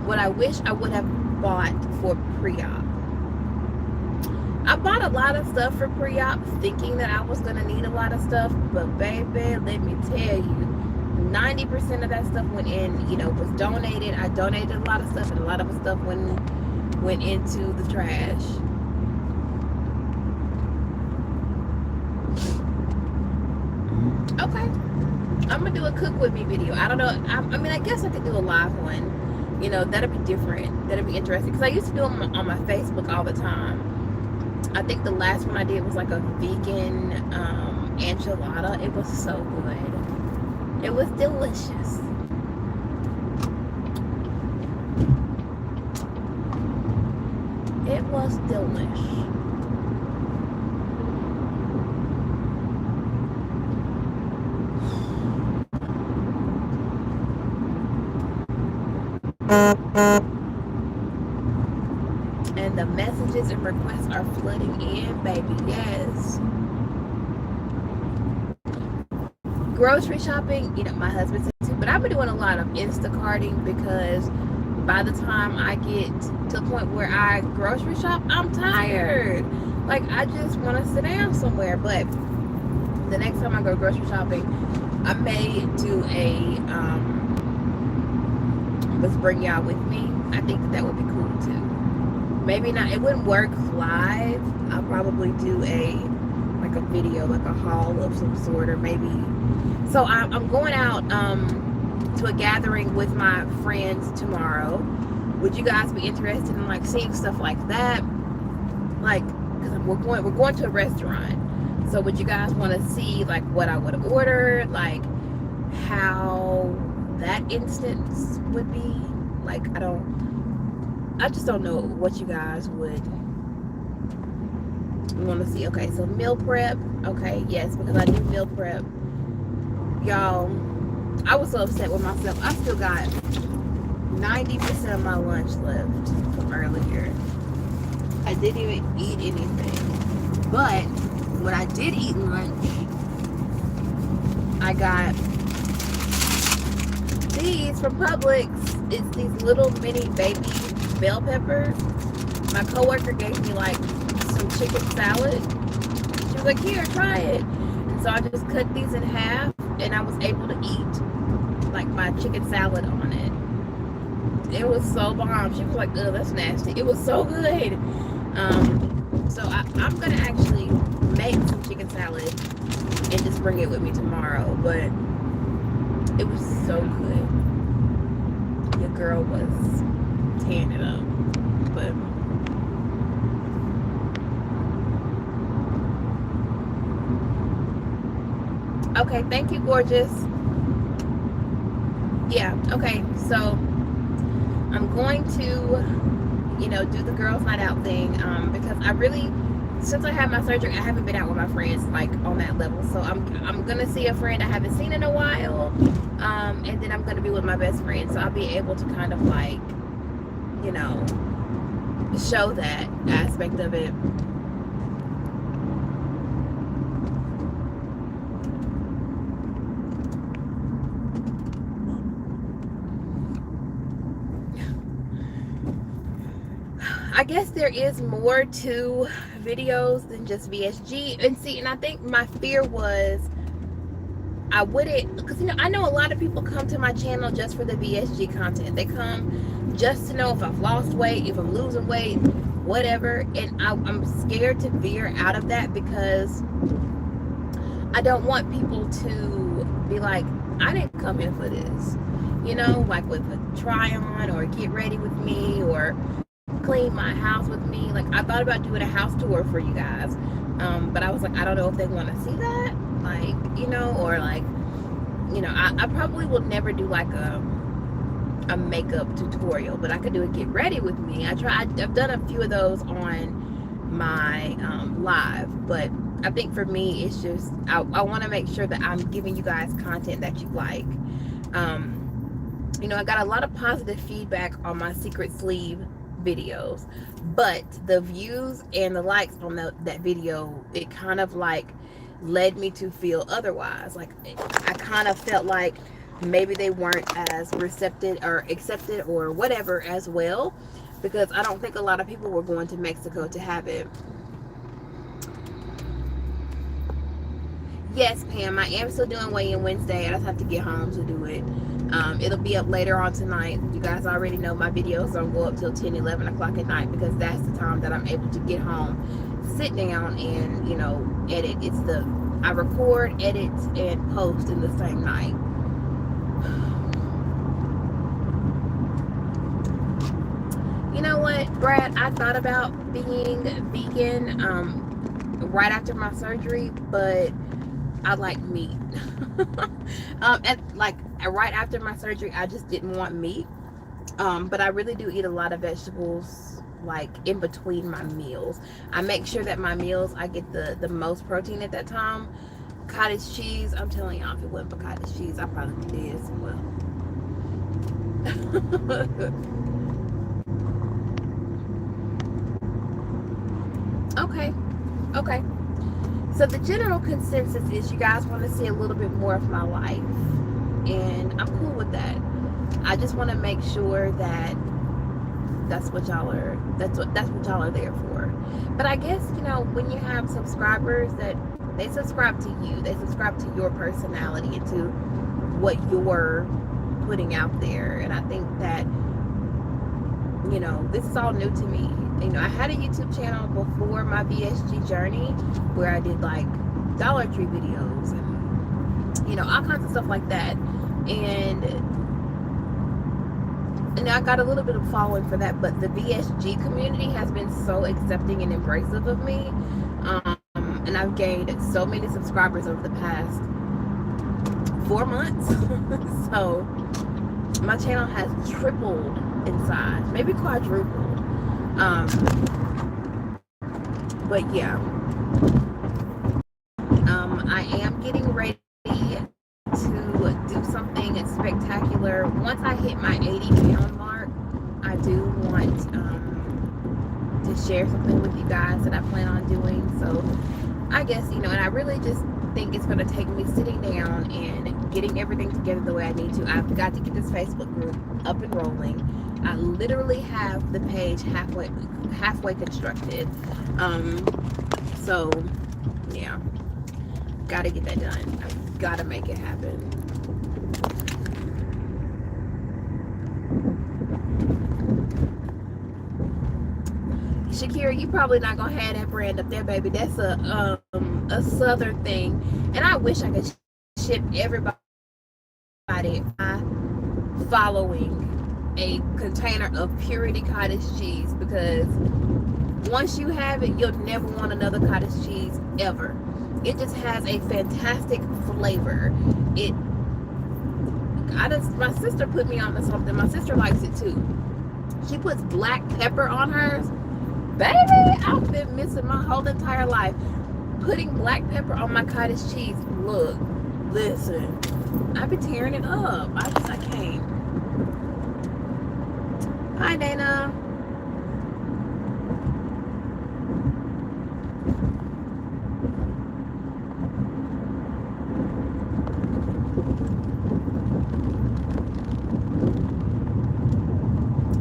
What I wish I would have bought for pre-op. I bought a lot of stuff for pre-op thinking that I was gonna need a lot of stuff, but baby, let me tell you, 90% of that stuff went in, was donated. I donated a lot of stuff, and a lot of the stuff went into the trash. Okay, I'm gonna do a cook with me video. I don't know. I guess I could do a live one. That'll be different. That'll be interesting, because I used to do them on my Facebook all the time. I think the last one I did was like a vegan enchilada. It was so good. It was delicious. It was delish. And the messages and requests are flooding in, baby. Yes. Grocery shopping, my husband says too, but I've been doing a lot of Instacarting, because by the time I get to the point where I grocery shop, I'm tired. Like, I just want to sit down somewhere. But the next time I go grocery shopping, I may do let's bring y'all with me. I think that would be cool too. Maybe not, it wouldn't work live. I'll probably do a video, like a haul of some sort, or maybe. So I'm going out to a gathering with my friends tomorrow. Would you guys be interested in seeing stuff like that? Because we're going to a restaurant. So would you guys want to see what I would order, how that instance would be? I just don't know what you guys would want to see. Okay, so meal prep. Okay, yes, because I do meal prep. Y'all, I was so upset with myself. I still got 90% of my lunch left from earlier. I didn't even eat anything. But when I did eat lunch, I got these from Publix. It's these little mini baby bell peppers. My coworker gave me some chicken salad. She was like, here, try it. And so I just cut these in half, and I was able to eat my chicken salad on it. It was so bomb. She was like, ugh, that's nasty. It was so good. So I'm gonna actually make some chicken salad and just bring it with me tomorrow. But it was so good. Your girl was tearing it up. But okay, thank you, gorgeous. Yeah, okay, so I'm going to, do the girls' night out thing, because I really, since I had my surgery, I haven't been out with my friends like on that level. So I'm gonna see a friend I haven't seen in a while, and then I'm gonna be with my best friend, so I'll be able to kind of like, show that aspect of it. I guess there is more to videos than just VSG. And see, and I think my fear was I wouldn't, because I know a lot of people come to my channel just for the VSG content. They come just to know if I've lost weight, if I'm losing weight, whatever. And I'm scared to veer out of that because I don't want people to be like, I didn't come in for this, like with a try on or get ready with me or clean my house with me. Like, I thought about doing a house tour for you guys, but I was like, I don't know if they want to see that, like, or like, I probably will never do like a makeup tutorial, but I could do a get ready with me. I've done a few of those on my live, but I think for me it's just I want to make sure that I'm giving you guys content that you like. I got a lot of positive feedback on my secret sleeve videos, but the views and the likes on that video, it kind of like led me to feel otherwise. Like, I kind of felt like maybe they weren't as receptive or accepted or whatever as well, because I don't think a lot of people were going to Mexico to have it. Yes, Pam, I am still doing weigh-in Wednesday. I just have to get home to do it. It'll be up later on tonight. You guys already know my videos don't go up till 10, 11 o'clock at night because that's the time that I'm able to get home, sit down, and, edit. I record, edit, and post in the same night. You know what, Brad? I thought about being vegan right after my surgery, but I like meat. Right after my surgery, I just didn't want meat. But I really do eat a lot of vegetables, like in between my meals. I make sure that my meals, I get the most protein at that time. Cottage cheese, I'm telling y'all, if it wasn't for cottage cheese, I probably be dead as well. Okay. So the general consensus is you guys want to see a little bit more of my life, and I'm cool with that. I just want to make sure that that's what y'all are there for. But I guess, when you have subscribers that they subscribe to you, they subscribe to your personality and to what you're putting out there. And I think that, this is all new to me. I had a YouTube channel before my VSG journey where I did like Dollar Tree videos and, all kinds of stuff like that. And I got a little bit of following for that, but the VSG community has been so accepting and embracive of me. And I've gained so many subscribers over the past 4 months. So my channel has tripled in size, maybe quadrupled. But yeah, I am getting ready to do something spectacular. Once I hit my 80-pound mark, I do want to share something with you guys that I plan on doing. So I guess, and I really just think it's going to take me sitting down and getting everything together the way I need to. I've got to get this Facebook group up and rolling. I literally have the page halfway constructed. So yeah, gotta get that done. I've gotta make it happen. Shakira, you probably not gonna have that brand up there, baby. That's a southern thing, and I wish I could ship everybody following a container of Purity cottage cheese, because once you have it, you'll never want another cottage cheese ever. It just has a fantastic flavor. My sister put me on to something. My sister likes it too. She puts black pepper on hers. Baby, I've been missing my whole entire life putting black pepper on my cottage cheese. Look, listen, I've been tearing it up. I can't. Hi, Dana.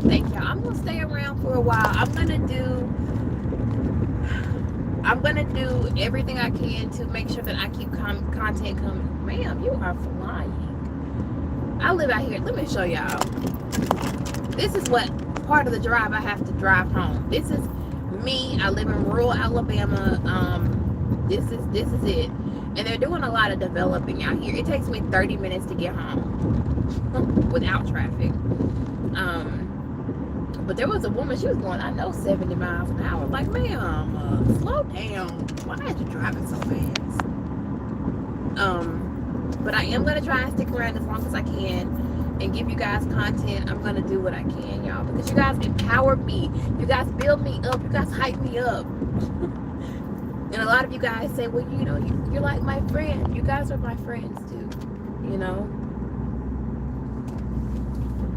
Thank y'all. I'm gonna stay around for a while. I'm gonna do everything I can to make sure that I keep content coming. Ma'am, you are flying. I live out here. Let me show y'all. This is what part of the drive I have to drive home. This is me. I live in rural Alabama. This is it. And they're doing a lot of developing out here. It takes me 30 minutes to get home without traffic. But there was a woman, she was going, I know, 70 miles an hour. Like, ma'am, slow down. Why are you driving so fast? But I am going to try and stick around as long as I can and give you guys content. I'm going to do what I can, y'all, because you guys empower me. You guys build me up. You guys hype me up. And a lot of you guys say, well, you know, you're like my friend. You guys are my friends, too, you know.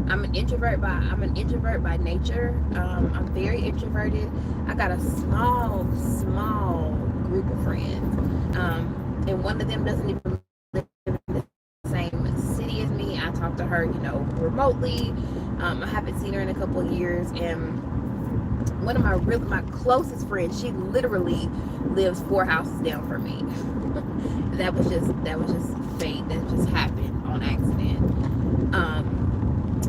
I'm an introvert by nature. I'm very introverted. I got a small group of friends, and one of them doesn't even live in the same city as me. I talk to her, you know, remotely. I haven't seen her in a couple of years, and one of my closest friends, she literally lives 4 houses down from me. that was just fate. That just happened on accident.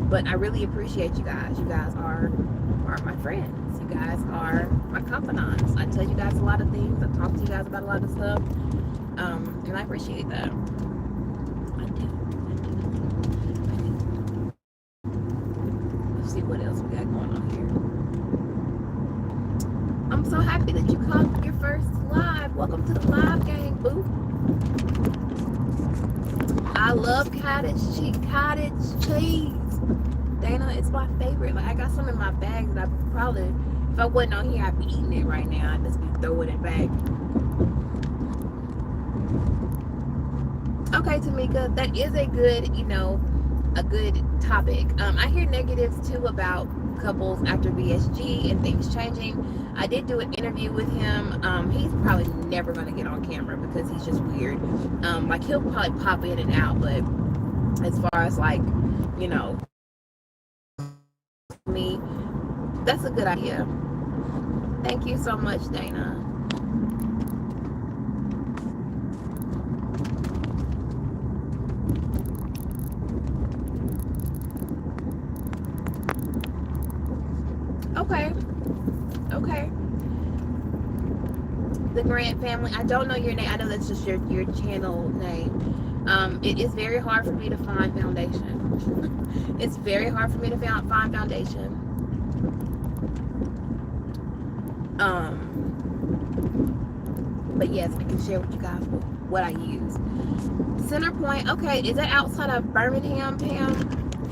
But I really appreciate you guys. You guys are my friends. You guys are my confidants. I tell you guys a lot of things. I talk to you guys about a lot of stuff. And I appreciate that. I do. Let's see what else we got going on here. I'm so happy that you caught your first live. Welcome to the live gang, boo. I love cottage cheese. Dana, it's my favorite. Like, I got some in my bag that I probably, if I wasn't on here, I'd be eating it right now. I'd just be throwing it back. Okay, Tamika, that is a good, you know, a good topic. I hear negatives too about couples after BSG and things changing. I did do an interview with him. He's probably never going to get on camera because he's just weird. Like, he'll probably pop in and out, but as far as, like, you know, me, that's a good idea. Thank you so much, Dana. Okay. The Grant family. I don't know your name. I know that's just your channel name. It is very hard for me to find foundation. It's very hard for me to find foundation. But yes, I can share with you guys what I use. Centerpoint. Okay, is that outside of Birmingham, Pam?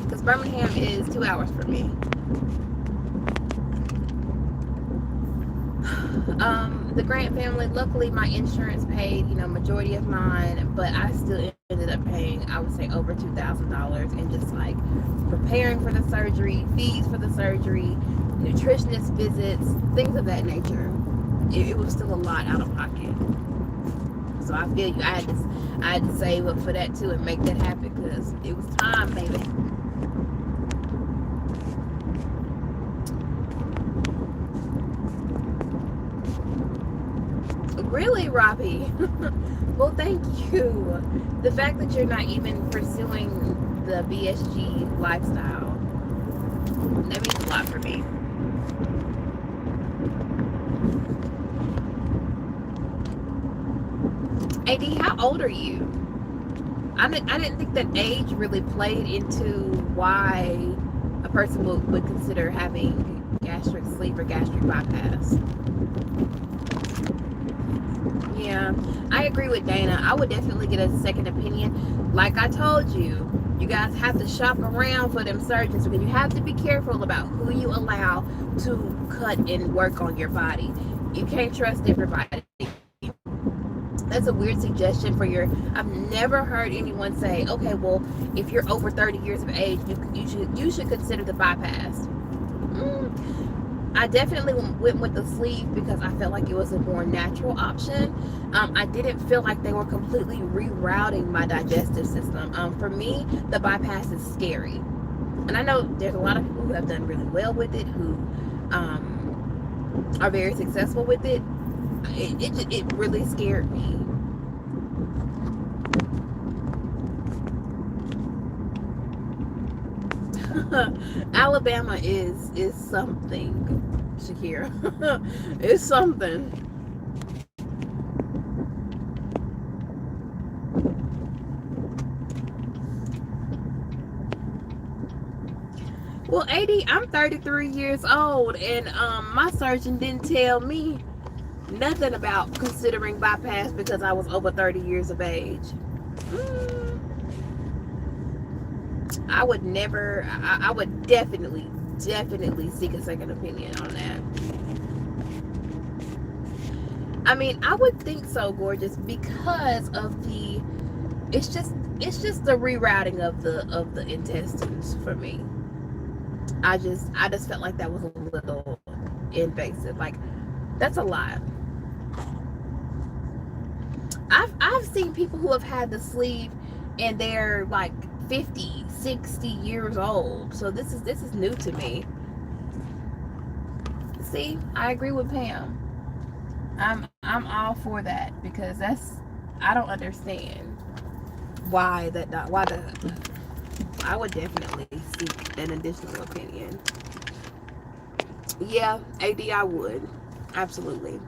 Because Birmingham is 2 hours from me. The Grant family, luckily my insurance paid, you know, majority of mine, but I still ended up paying, I would say, over $2,000 in just like preparing for the surgery, fees for the surgery, nutritionist visits, things of that nature. It was still a lot out of pocket. So I feel you. I had to save up for that too and make that happen because it was time, baby. Really, Robbie? Well, thank you. The fact that you're not even pursuing the BSG lifestyle, that means a lot for me. AD, how old are you? I didn't think that age really played into why a person would consider having gastric sleeve or gastric bypass. Yeah, I agree with Dana. I would definitely get a second opinion. Like I told you, you guys have to shop around for them surgeons, because you have to be careful about who you allow to cut and work on your body. You can't trust everybody. That's a weird suggestion for your. I've never heard anyone say, okay, well, if you're over 30 years of age, you should consider the bypass. I definitely went with the sleeve because I felt like it was a more natural option. I didn't feel like they were completely rerouting my digestive system. For me, the bypass is scary. And I know there's a lot of people who have done really well with it, who are very successful with it. It really scared me. Alabama is something, Shakira. It's something. Well, I'm 33 years old, and my surgeon didn't tell me nothing about considering bypass because I was over 30 years of age. I would never, I would definitely seek a second opinion on that. I mean, I would think so, gorgeous, because of the, it's just the rerouting of the intestines for me. I just felt like that was a little invasive. Like, that's a lot. I've seen people who have had the sleeve and they're like 50, 60 years old. So this is new to me. See, I agree with Pam. I'm all for that, because I don't understand why I would definitely seek an additional opinion. Yeah, AD, I would. Absolutely.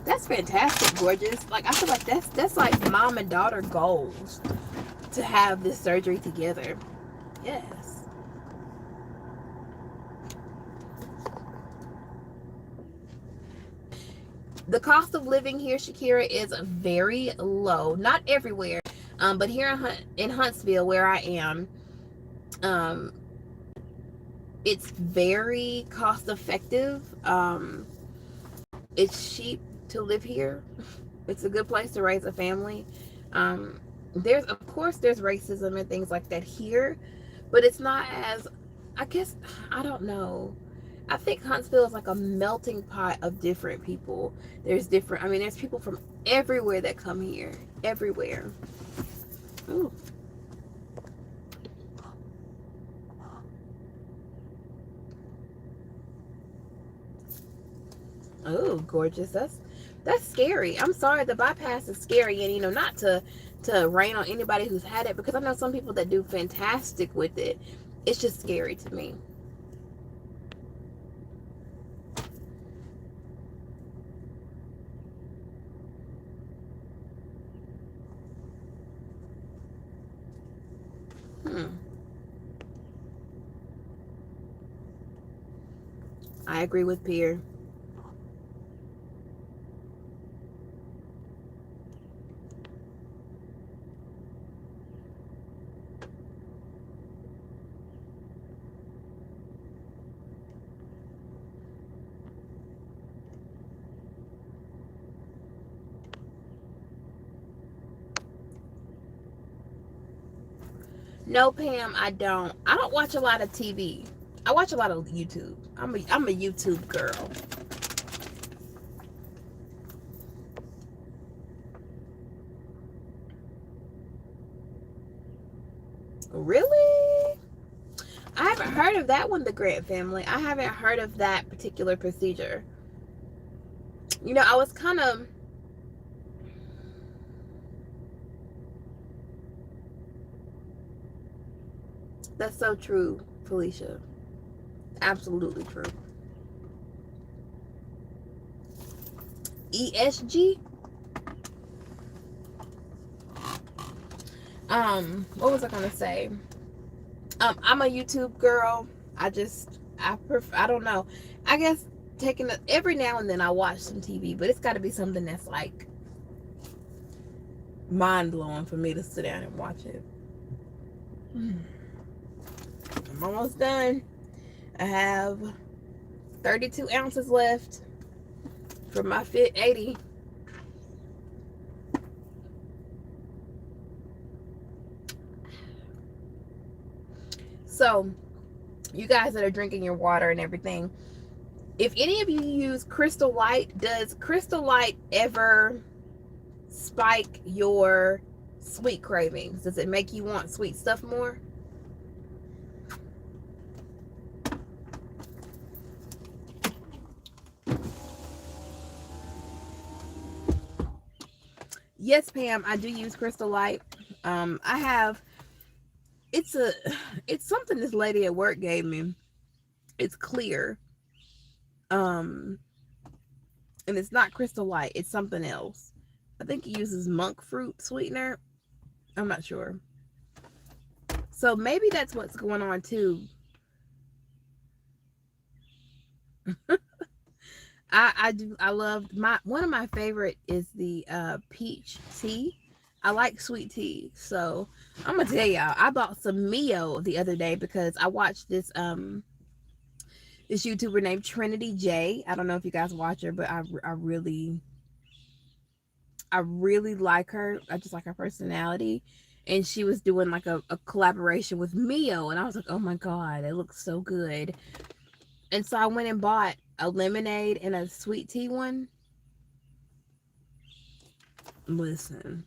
That's fantastic, gorgeous. Like, I feel like that's like mom and daughter goals, to have this surgery together. Yes. The cost of living here, Shakira, is very low. Not everywhere, but here in Huntsville, where I am, um, it's very cost effective. It's cheap to live here. It's a good place to raise a family. There's, of course, there's racism and things like that here, but it's not as, I guess, I don't know. I think Huntsville is like a melting pot of different people. There's people from everywhere that come here. Everywhere. Ooh. Oh, gorgeous. That's scary. I'm sorry, the bypass is scary, and not to rain on anybody who's had it, because I know some people that do fantastic with it. It's just scary to me. I agree with Pierre. No, Pam, I don't. I don't watch a lot of TV. I watch a lot of YouTube. I'm a YouTube girl. Really? I haven't heard of that one, the Grant family. I haven't heard of that particular procedure. I was kind of, that's so true, Felicia. Absolutely true. ESG? What was I gonna say? I'm a YouTube girl. I don't know. I guess every now and then I watch some TV, but it's got to be something that's like mind blowing for me to sit down and watch it. I'm almost done. I have 32 ounces left for my Fit 80. So, you guys that are drinking your water and everything, if any of you use Crystal Light, does Crystal Light ever spike your sweet cravings? Does it make you want sweet stuff more? Yes, Pam, I do use Crystal Light. I have, it's something this lady at work gave me. It's clear. And it's not Crystal Light, it's something else. I think it uses monk fruit sweetener. I'm not sure. So maybe that's what's going on too. I loved one of my favorite is the peach tea. I like sweet tea. So I'm gonna tell y'all, I bought some Mio the other day because I watched this YouTuber named Trinity J. I don't know if you guys watch her, but I really like her. I just like her personality. And she was doing like a collaboration with Mio, and I was like, oh my god, it looks so good. And so I went and bought a lemonade and a sweet tea one. Listen,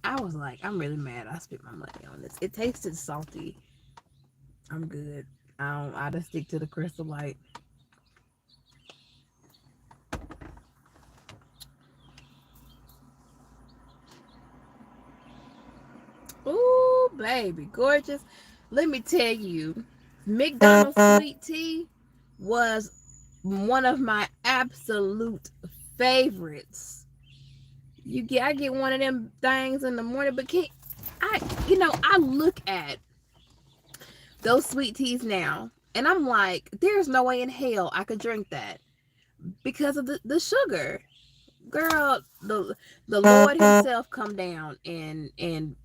I was like, I'm really mad I spent my money on this. It tasted salty. I'm good. I just stick to the Crystal Light. Ooh, baby, gorgeous. Let me tell you, McDonald's sweet tea was one of my absolute favorites. I get one of them things in the morning, but I look at those sweet teas now, and I'm like, there's no way in hell I could drink that because of the sugar. Girl, the Lord himself come down and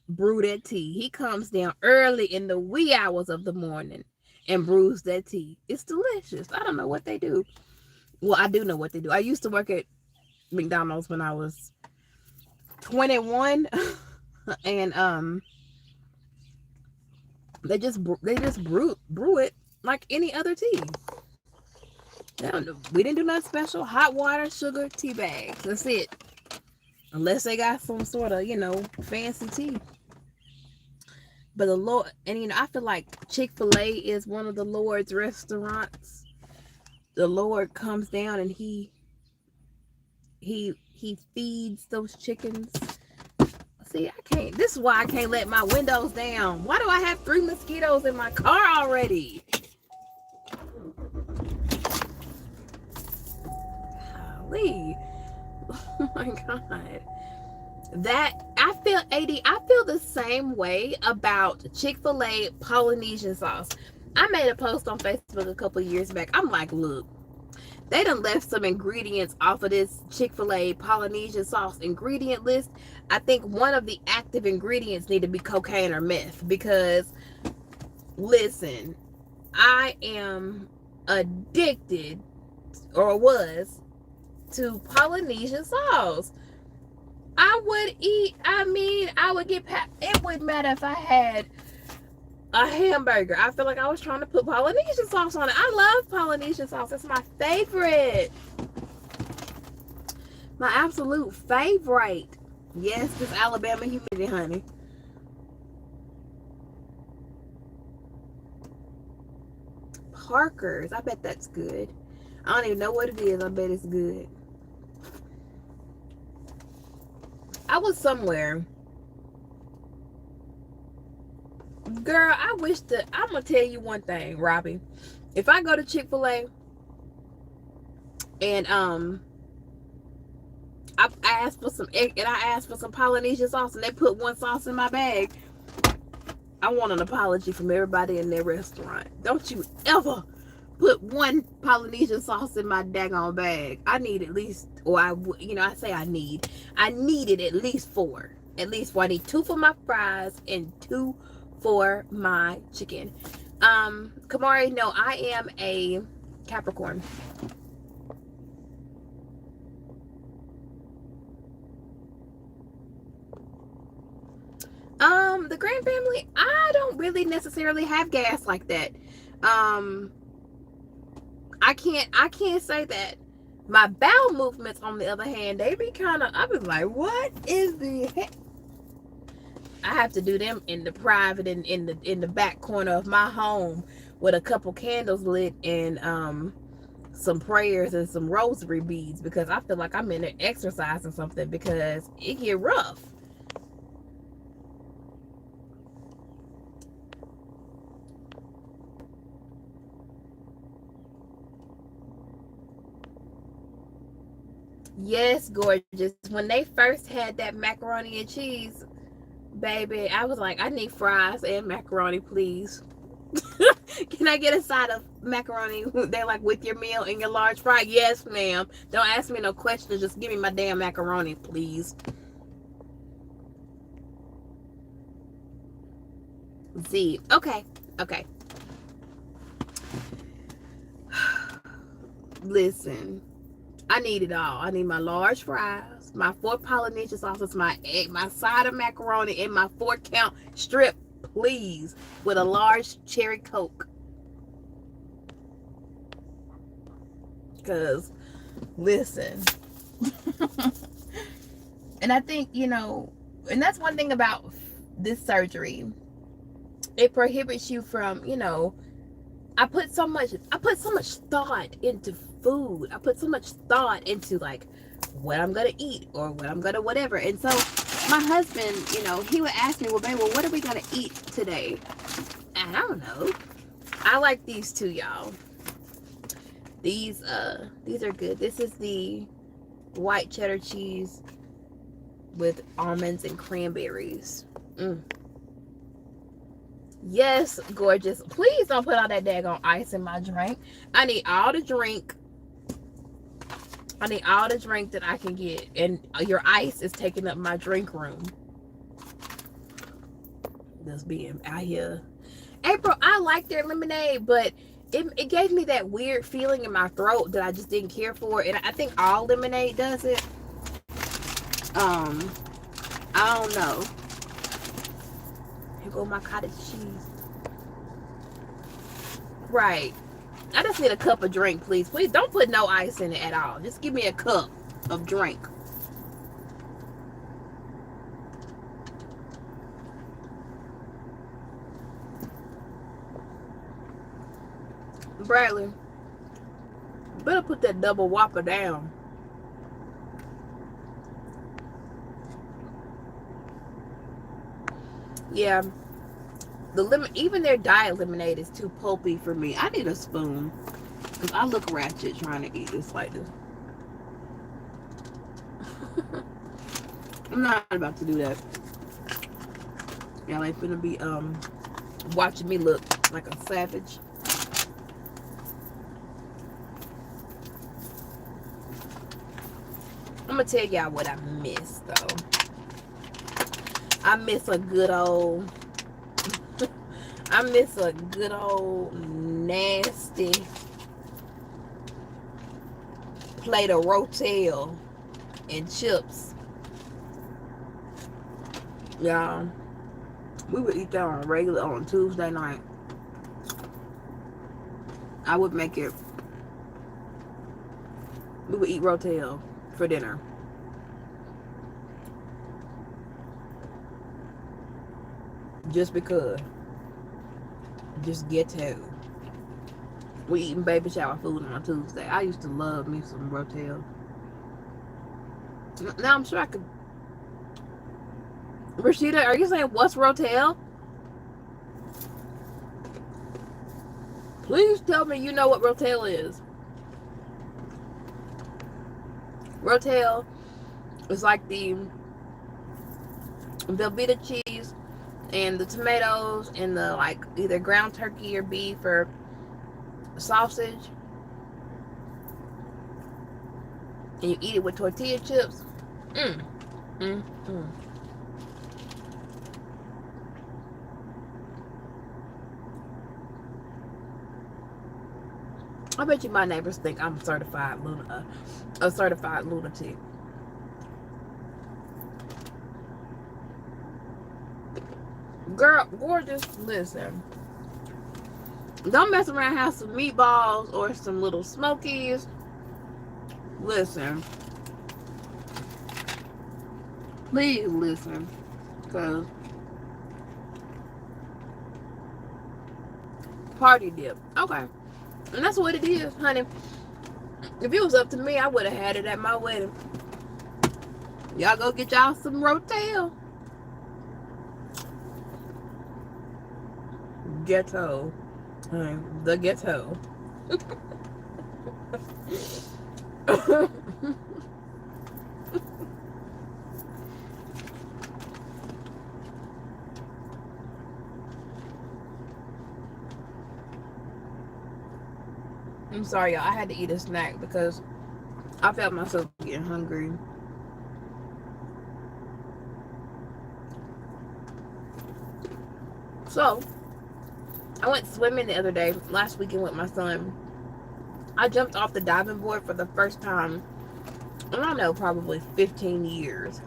brew that tea. He comes down early in the wee hours of the morning and brews that tea. It's delicious. I don't know what they do. Well, I do know what they do. I used to work at McDonald's when I was 21 and they just brew it like any other tea. We didn't do nothing special. Hot water, sugar, tea bags. That's it. Unless they got some sort of, fancy tea. But the Lord, and I feel like Chick-fil-A is one of the Lord's restaurants. The Lord comes down and he feeds those chickens. See, this is why I can't let my windows down. Why do I have 3 mosquitoes in my car already? Golly. Oh my God. I feel the same way about Chick-fil-A Polynesian sauce. I made a post on Facebook a couple years back. I'm like, look, they done left some ingredients off of this Chick-fil-A Polynesian sauce ingredient list. I think one of the active ingredients need to be cocaine or meth because, listen, I am addicted, or was, to Polynesian sauce. I would get, it wouldn't matter if I had a hamburger. I feel like I was trying to put Polynesian sauce on it. I love Polynesian sauce. It's my favorite. My absolute favorite. Yes, this Alabama humidity, honey. Parker's. I bet that's good. I don't even know what it is. I bet it's good. I was somewhere. Girl, I'm going to tell you one thing, Robbie. If I go to Chick-fil-A and I asked for some egg, and I asked for some Polynesian sauce, and they put one sauce in my bag. I want an apology from everybody in their restaurant. Don't you ever put one Polynesian sauce in my daggone bag. I need at least, or I say I needed at least 4. At least 4. I need 2 for my fries and 2 for my chicken. Kamari, no, I am a Capricorn. The Grant family, I don't really necessarily have gas like that. I can't say that. My bowel movements, on the other hand, they be kind of, I be like, what is the heck? I have to do them in the private, in the back corner of my home with a couple candles lit and some prayers and some rosary beads, because I feel like I'm in there exercising something, because it get rough. Yes, gorgeous. When they first had that macaroni and cheese, baby, I was like, I need fries and macaroni, please. Can I get a side of macaroni? They're like, with your meal and your large fry? Yes, ma'am. Don't ask me no questions. Just give me my damn macaroni, please. Z. Okay. Listen, I need it all. I need my large fries, my 4 Polynesian sauces, my egg, my side of macaroni, and my 4-count strip, please, with a large cherry Coke. Because, listen. And I think, and that's one thing about this surgery. It prohibits you from, I put so much thought into food. I put so much thought into like what I'm gonna eat or what I'm gonna whatever. And so my husband, he would ask me, well, babe, what are we gonna eat today? And I don't know. I like these two, y'all. These are good. This is the white cheddar cheese with almonds and cranberries. Yes, gorgeous. Please don't put all that daggone ice in my drink. I need all the drink. That I can get. And your ice is taking up my drink room. Just being out here. April, I like their lemonade, but it gave me that weird feeling in my throat that I just didn't care for. And I think all lemonade does it. I don't know. Here go my cottage cheese. Right. I just need a cup of drink, please. Please don't put no ice in it at all. Just give me a cup of drink. Bradley, better put that double whopper down. Yeah. Even their diet lemonade is too pulpy for me. I need a spoon. Because I look ratchet trying to eat this like this. I'm not about to do that. Y'all ain't finna be watching me look like a savage. I'm gonna tell y'all what I miss though. I miss a good old nasty plate of Rotel and chips. Y'all, we would eat that on Tuesday night. I would make it. We would eat Rotel for dinner. Just because. Just get to. We eating baby shower food on Tuesday. I used to love me some Rotel. Now I'm sure I could. Rashida, are you saying what's Rotel? Please tell me you know what Rotel is. Rotel It's like the Velveeta cheese and the tomatoes and the like either ground turkey or beef or sausage, and you eat it with tortilla chips. Mm, mm. I bet you my neighbors think I'm a certified lunatic. Girl, gorgeous, listen. Don't mess around, have some meatballs or some little smokies. Listen. Please listen. Because party dip. Okay. And that's what it is, honey. If it was up to me, I would have had it at my wedding. Y'all go get y'all some Rotel. Ghetto. The ghetto. I'm sorry, y'all. I had to eat a snack because I felt myself getting hungry. So, I went swimming the other day, last weekend with my son. I jumped off the diving board for the first time, I don't know, probably 15 years.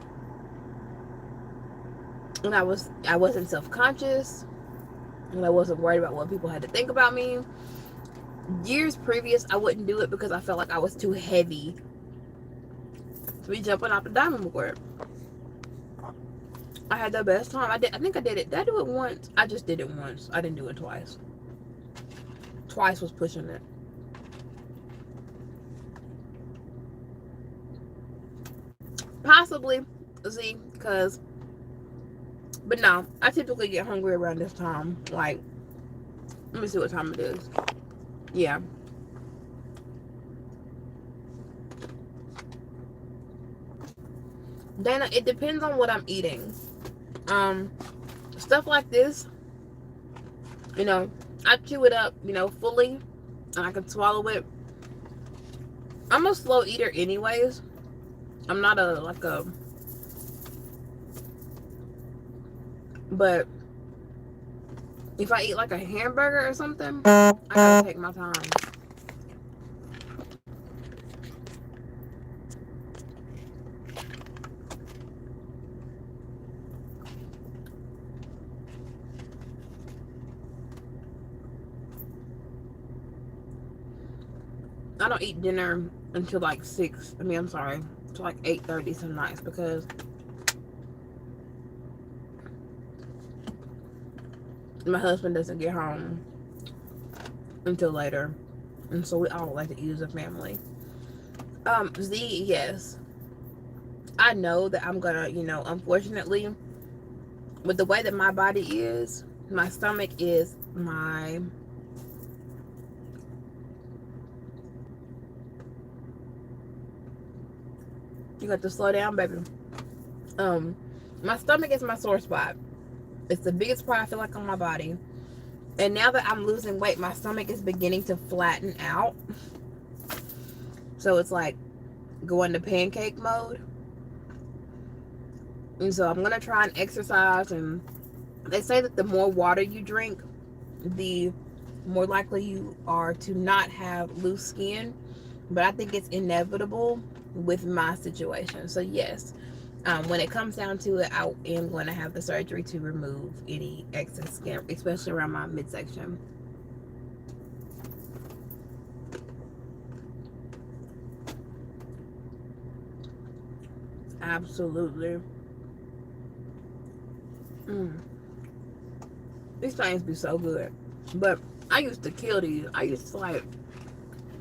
And I wasn't self-conscious, and I wasn't worried about what people had to think about me. Years previous, I wouldn't do it because I felt like I was too heavy to be jumping off the diving board. I had the best time. I think I did it. Did I do it once? I just did it once. I didn't do it twice. Twice was pushing it. Possibly, see, because, but no, I typically get hungry around this time. Like, let me see what time it is. Yeah. Dana, it depends on what I'm eating. Stuff like this, you know, I chew it up, fully, and I can swallow it. I'm a slow eater anyways. I'm not but if I eat like a hamburger or something, I gotta take my time. I don't eat dinner until like 6. I'm sorry, until like 8:30 some nights because my husband doesn't get home until later, and so we all like to eat as a family. Yes, I know that I'm gonna, unfortunately, with the way that my body is, my stomach is my you got to slow down, baby. My stomach is my sore spot. It's the biggest part I feel like on my body. And now that I'm losing weight, my stomach is beginning to flatten out. So it's like going to pancake mode. And so I'm going to try and exercise. And they say that the more water you drink, the more likely you are to not have loose skin. But I think it's inevitable with my situation. So yes, when it comes down to it, I am going to have the surgery to remove any excess skin, especially around my midsection. Absolutely. These things be so good. But I used to kill these. I used to like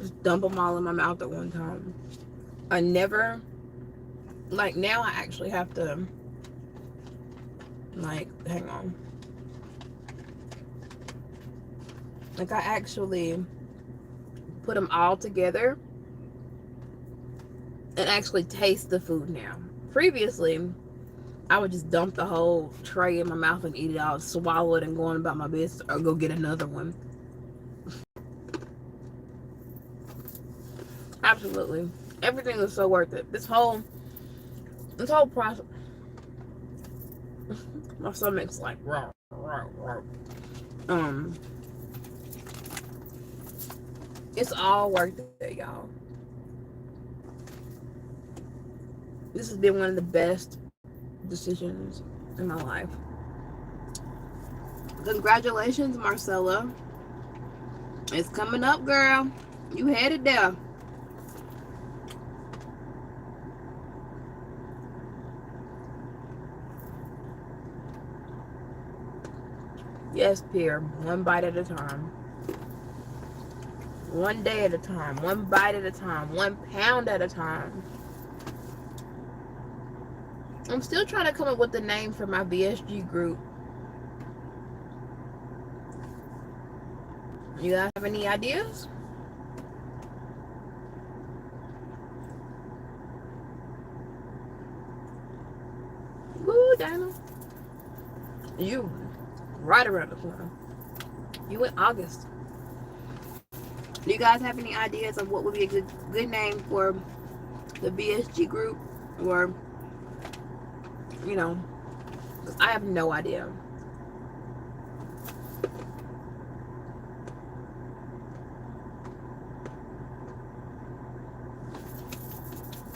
just dump them all in my mouth at one time. I never, like, now I actually have to, like, hang on. Like, I actually put them all together and actually taste the food now. Previously, I would just dump the whole tray in my mouth and eat it all, swallow it, and go on about my business, or go get another one. Absolutely, everything is so worth it. This whole process. My stomach's like raw, raw, raw. Um, it's all worth it, y'all. This has been one of the best decisions in my life. Congratulations, Marcella. It's coming up, girl. You headed there. Yes, Pierre. One bite at a time. One day at a time. One bite at a time. 1 pound at a time. I'm still trying to come up with the name for my BSG group. You guys have any ideas? Woo, Dana. You right around the corner. You in August. Do you guys have any ideas of what would be a good name for the BSG group? Or, you know, I have no idea.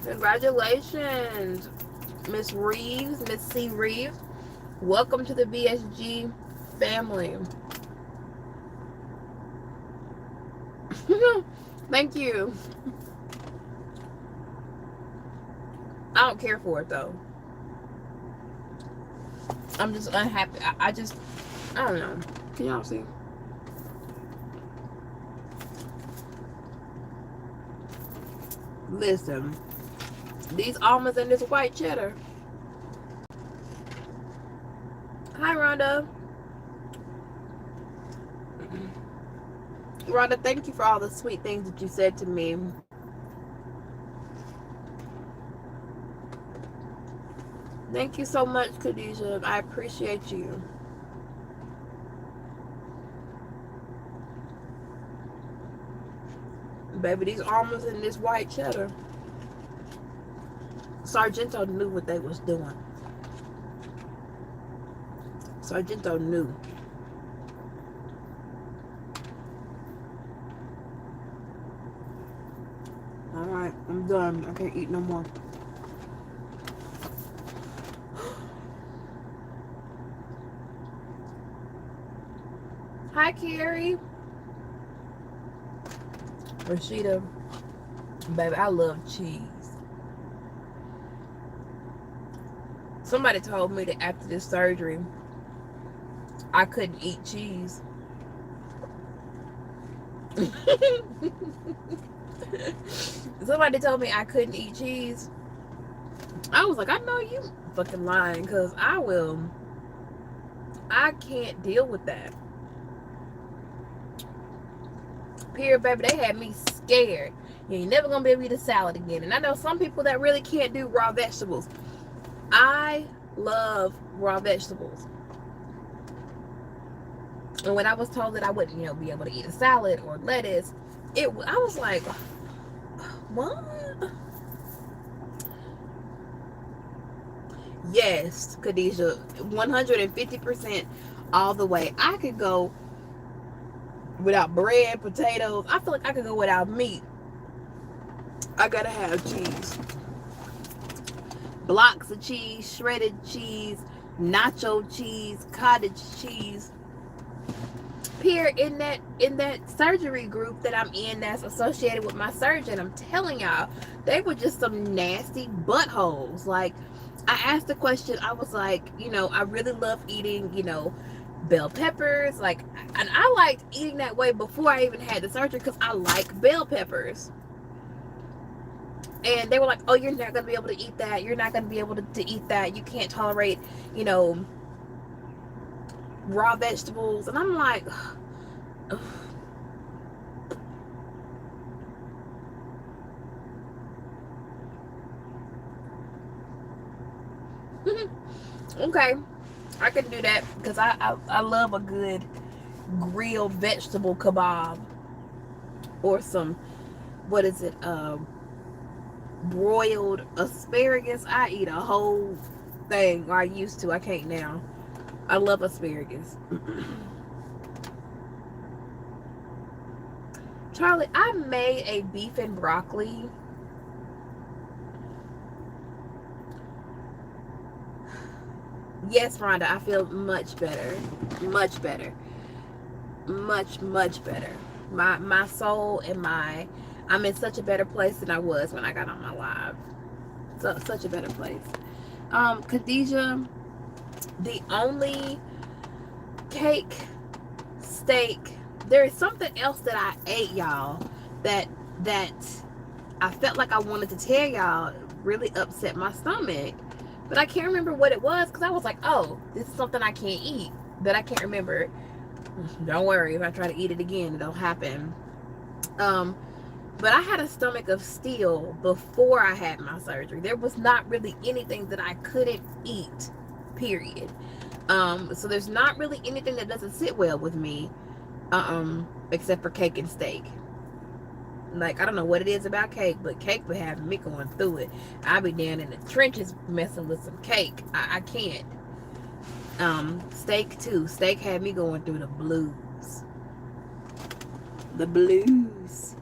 Congratulations, Miss Reeves, Miss C. Reeves. Welcome to the BSG family. Thank you. I don't care for it though. I'm just unhappy. I don't know. Can y'all see? Listen, these almonds and this white cheddar. Hi, Rhonda. Rhonda, thank you for all the sweet things that you said to me. Thank you so much, Khadijah. I appreciate you. Baby, these almonds and this white cheddar. Sargento knew what they was doing. Sargento knew. Alright, I'm done. I can't eat no more. Hi, Carrie. Rashida. Baby, I love cheese. Somebody told me that after this surgery, I couldn't eat cheese. Somebody told me I couldn't eat cheese. I was like, I know you fucking lying, because I can't deal with that. Period, baby, they had me scared. You ain't never gonna be able to eat a salad again. And I know some people that really can't do raw vegetables. I love raw vegetables. And when I was told that I wouldn't, be able to eat a salad or lettuce, I was like, what? Yes, Khadijah, 150% all the way. I could go without bread, potatoes. I feel like I could go without meat. I gotta have cheese. Blocks of cheese, shredded cheese, nacho cheese, cottage cheese. Here in that surgery group that I'm in that's associated with my surgeon, I'm telling y'all, they were just some nasty buttholes. Like, I asked the question, I was like, I really love eating, bell peppers. Like, and I liked eating that way before I even had the surgery because I like bell peppers. And they were like, oh, you're not going to be able to eat that. You're not going to be able to eat that. You can't tolerate, raw vegetables. And I'm like, ugh. Okay, I can do that because I love a good grilled vegetable kebab or some, what is it, broiled asparagus. I eat a whole thing. Or I used to. I can't now. I love asparagus. Charlie, I made a beef and broccoli. Yes, Rhonda, I feel much better. Much better. Much better. My soul and I'm in such a better place than I was when I got on my live. So such a better place. Khadijah, the only cake, steak, there is something else that I ate, y'all, that that I felt like I wanted to tell y'all. It really upset my stomach, but I can't remember what it was because I was like, oh, this is something I can't eat, but I can't remember. Don't worry, if I try to eat it again, it'll happen. um but I had a stomach of steel before I had my surgery. There was not really anything that I couldn't eat, period. So there's not really anything that doesn't sit well with me, except for cake and steak. Like, I don't know what it is about cake, but cake would have me going through it. I be down in the trenches messing with some cake. I can't. Steak too. Steak had me going through the blues. The blues.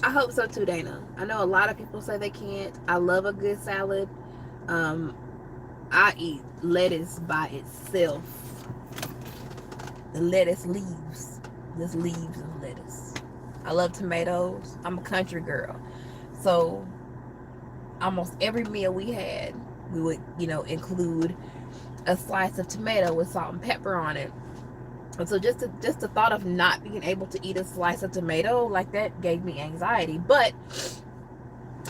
I hope so too, Dana. I know a lot of people say they can't. I love a good salad. Um, I eat lettuce by itself. The lettuce leaves. Just leaves of lettuce. I love tomatoes. I'm a country girl. So almost every meal we had, we would, include a slice of tomato with salt and pepper on it. And so just the thought of not being able to eat a slice of tomato like that gave me anxiety. But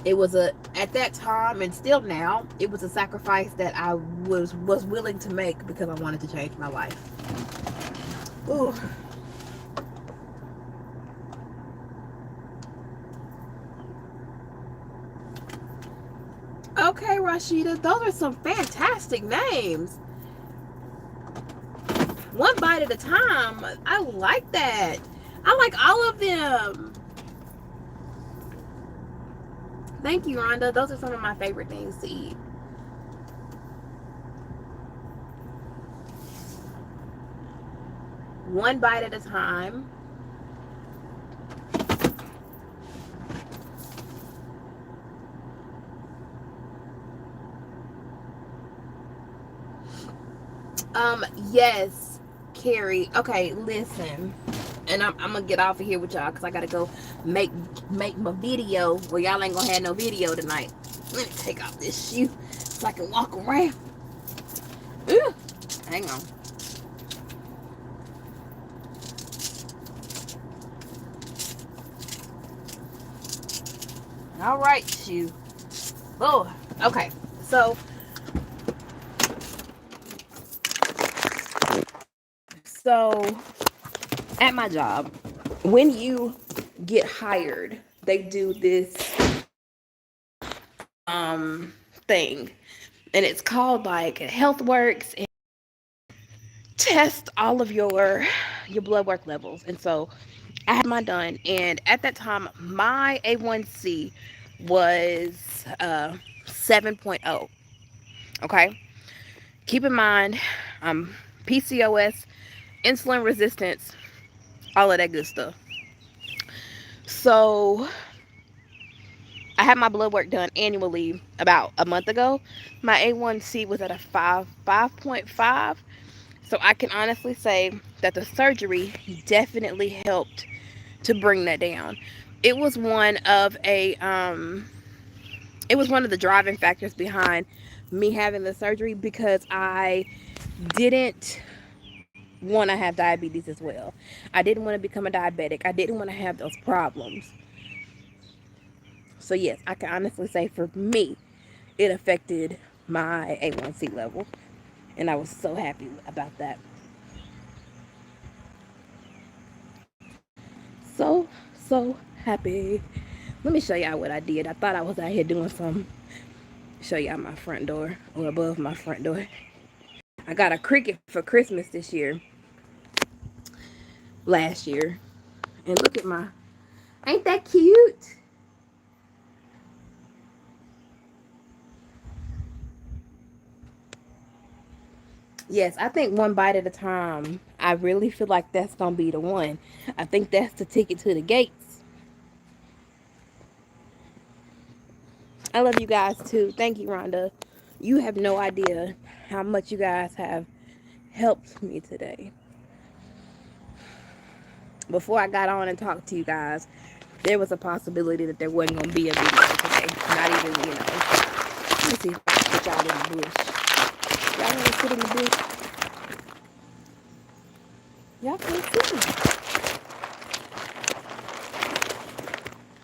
it was at that time, and still now, it was a sacrifice that I was willing to make because I wanted to change my life. Ooh. Okay, Rashida, those are some fantastic names. One bite at a time. I like that. I like all of them. Thank you, Rhonda. Those are some of my favorite things to eat. One bite at a time. Yes, Carrie. Okay, listen. And I'm gonna get off of here with y'all because I gotta go make my video. Well, y'all ain't gonna have no video tonight. Let me take off this shoe so I can walk around. Ooh, hang on. All right, shoe. Oh, okay. So at my job, when you get hired, they do this thing, and it's called like HealthWorks, and test all of your blood work levels. And so I had mine done, and at that time my A1C was 7.0. Okay, keep in mind, PCOS, insulin resistance, all of that good stuff. So I had my blood work done annually about a month ago. My A1C was at a 5.5. So I can honestly say that the surgery definitely helped to bring that down. It was one of the driving factors behind me having the surgery, because I didn't want to have diabetes as well. I didn't want to become a diabetic. I didn't want to have those problems. So yes, I can honestly say for me, it affected my A1C level, and I was so happy about that. So happy. Let me show y'all what I did. I thought I was out here doing some Show y'all my front door, or above my front door. I got a cricket for Christmas this year. Last year. And look at my, ain't that cute? Yes, I think one bite at a time. I really feel like that's going to be the one. I think that's the ticket to the gates. I love you guys too. Thank you, Rhonda. You have no idea how much you guys have helped me today. Before I got on and talked to you guys, there was a possibility that there wasn't going to be a video today. Not even, let me see if I can put y'all in the bush. Y'all want to sit in the bush? Y'all can't see me.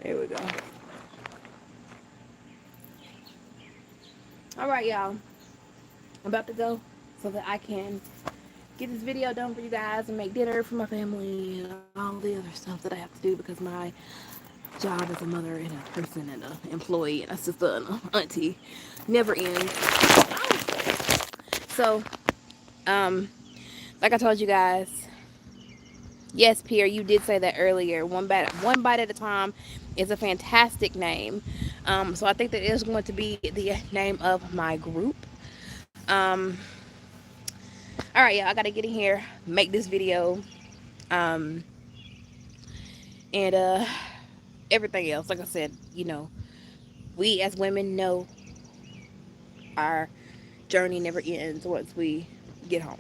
There we go. All right, y'all. I'm about to go so that I can get this video done for you guys and make dinner for my family and all the other stuff that I have to do because my job as a mother and a person and an employee and a sister and an auntie never ends. So, like I told you guys, yes, Pierre, you did say that earlier. One bite at a time is a fantastic name. So I think that is going to be the name of my group. All right, y'all, I gotta get in here, make this video, and everything else. Like I said, we as women know our journey never ends once we get home.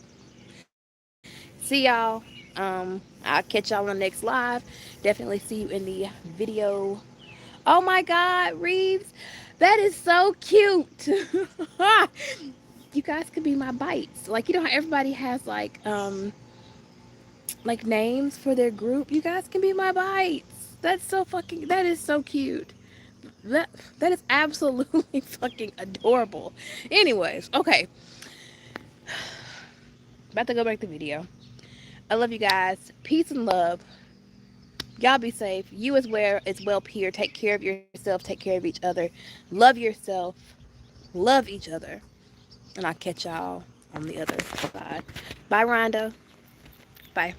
See y'all. I'll catch y'all on the next live. Definitely see you in the video. Oh my God, Reeves, that is so cute. You guys could be my bites. Like, how everybody has like names for their group. You guys can be my bites. That is so cute. That is absolutely fucking adorable. Anyways, okay. About to go back to the video. I love you guys. Peace and love. Y'all be safe. You as well, Pierre. Take care of yourself. Take care of each other. Love yourself. Love each other. And I'll catch y'all on the other side. Bye, Rhonda. Bye.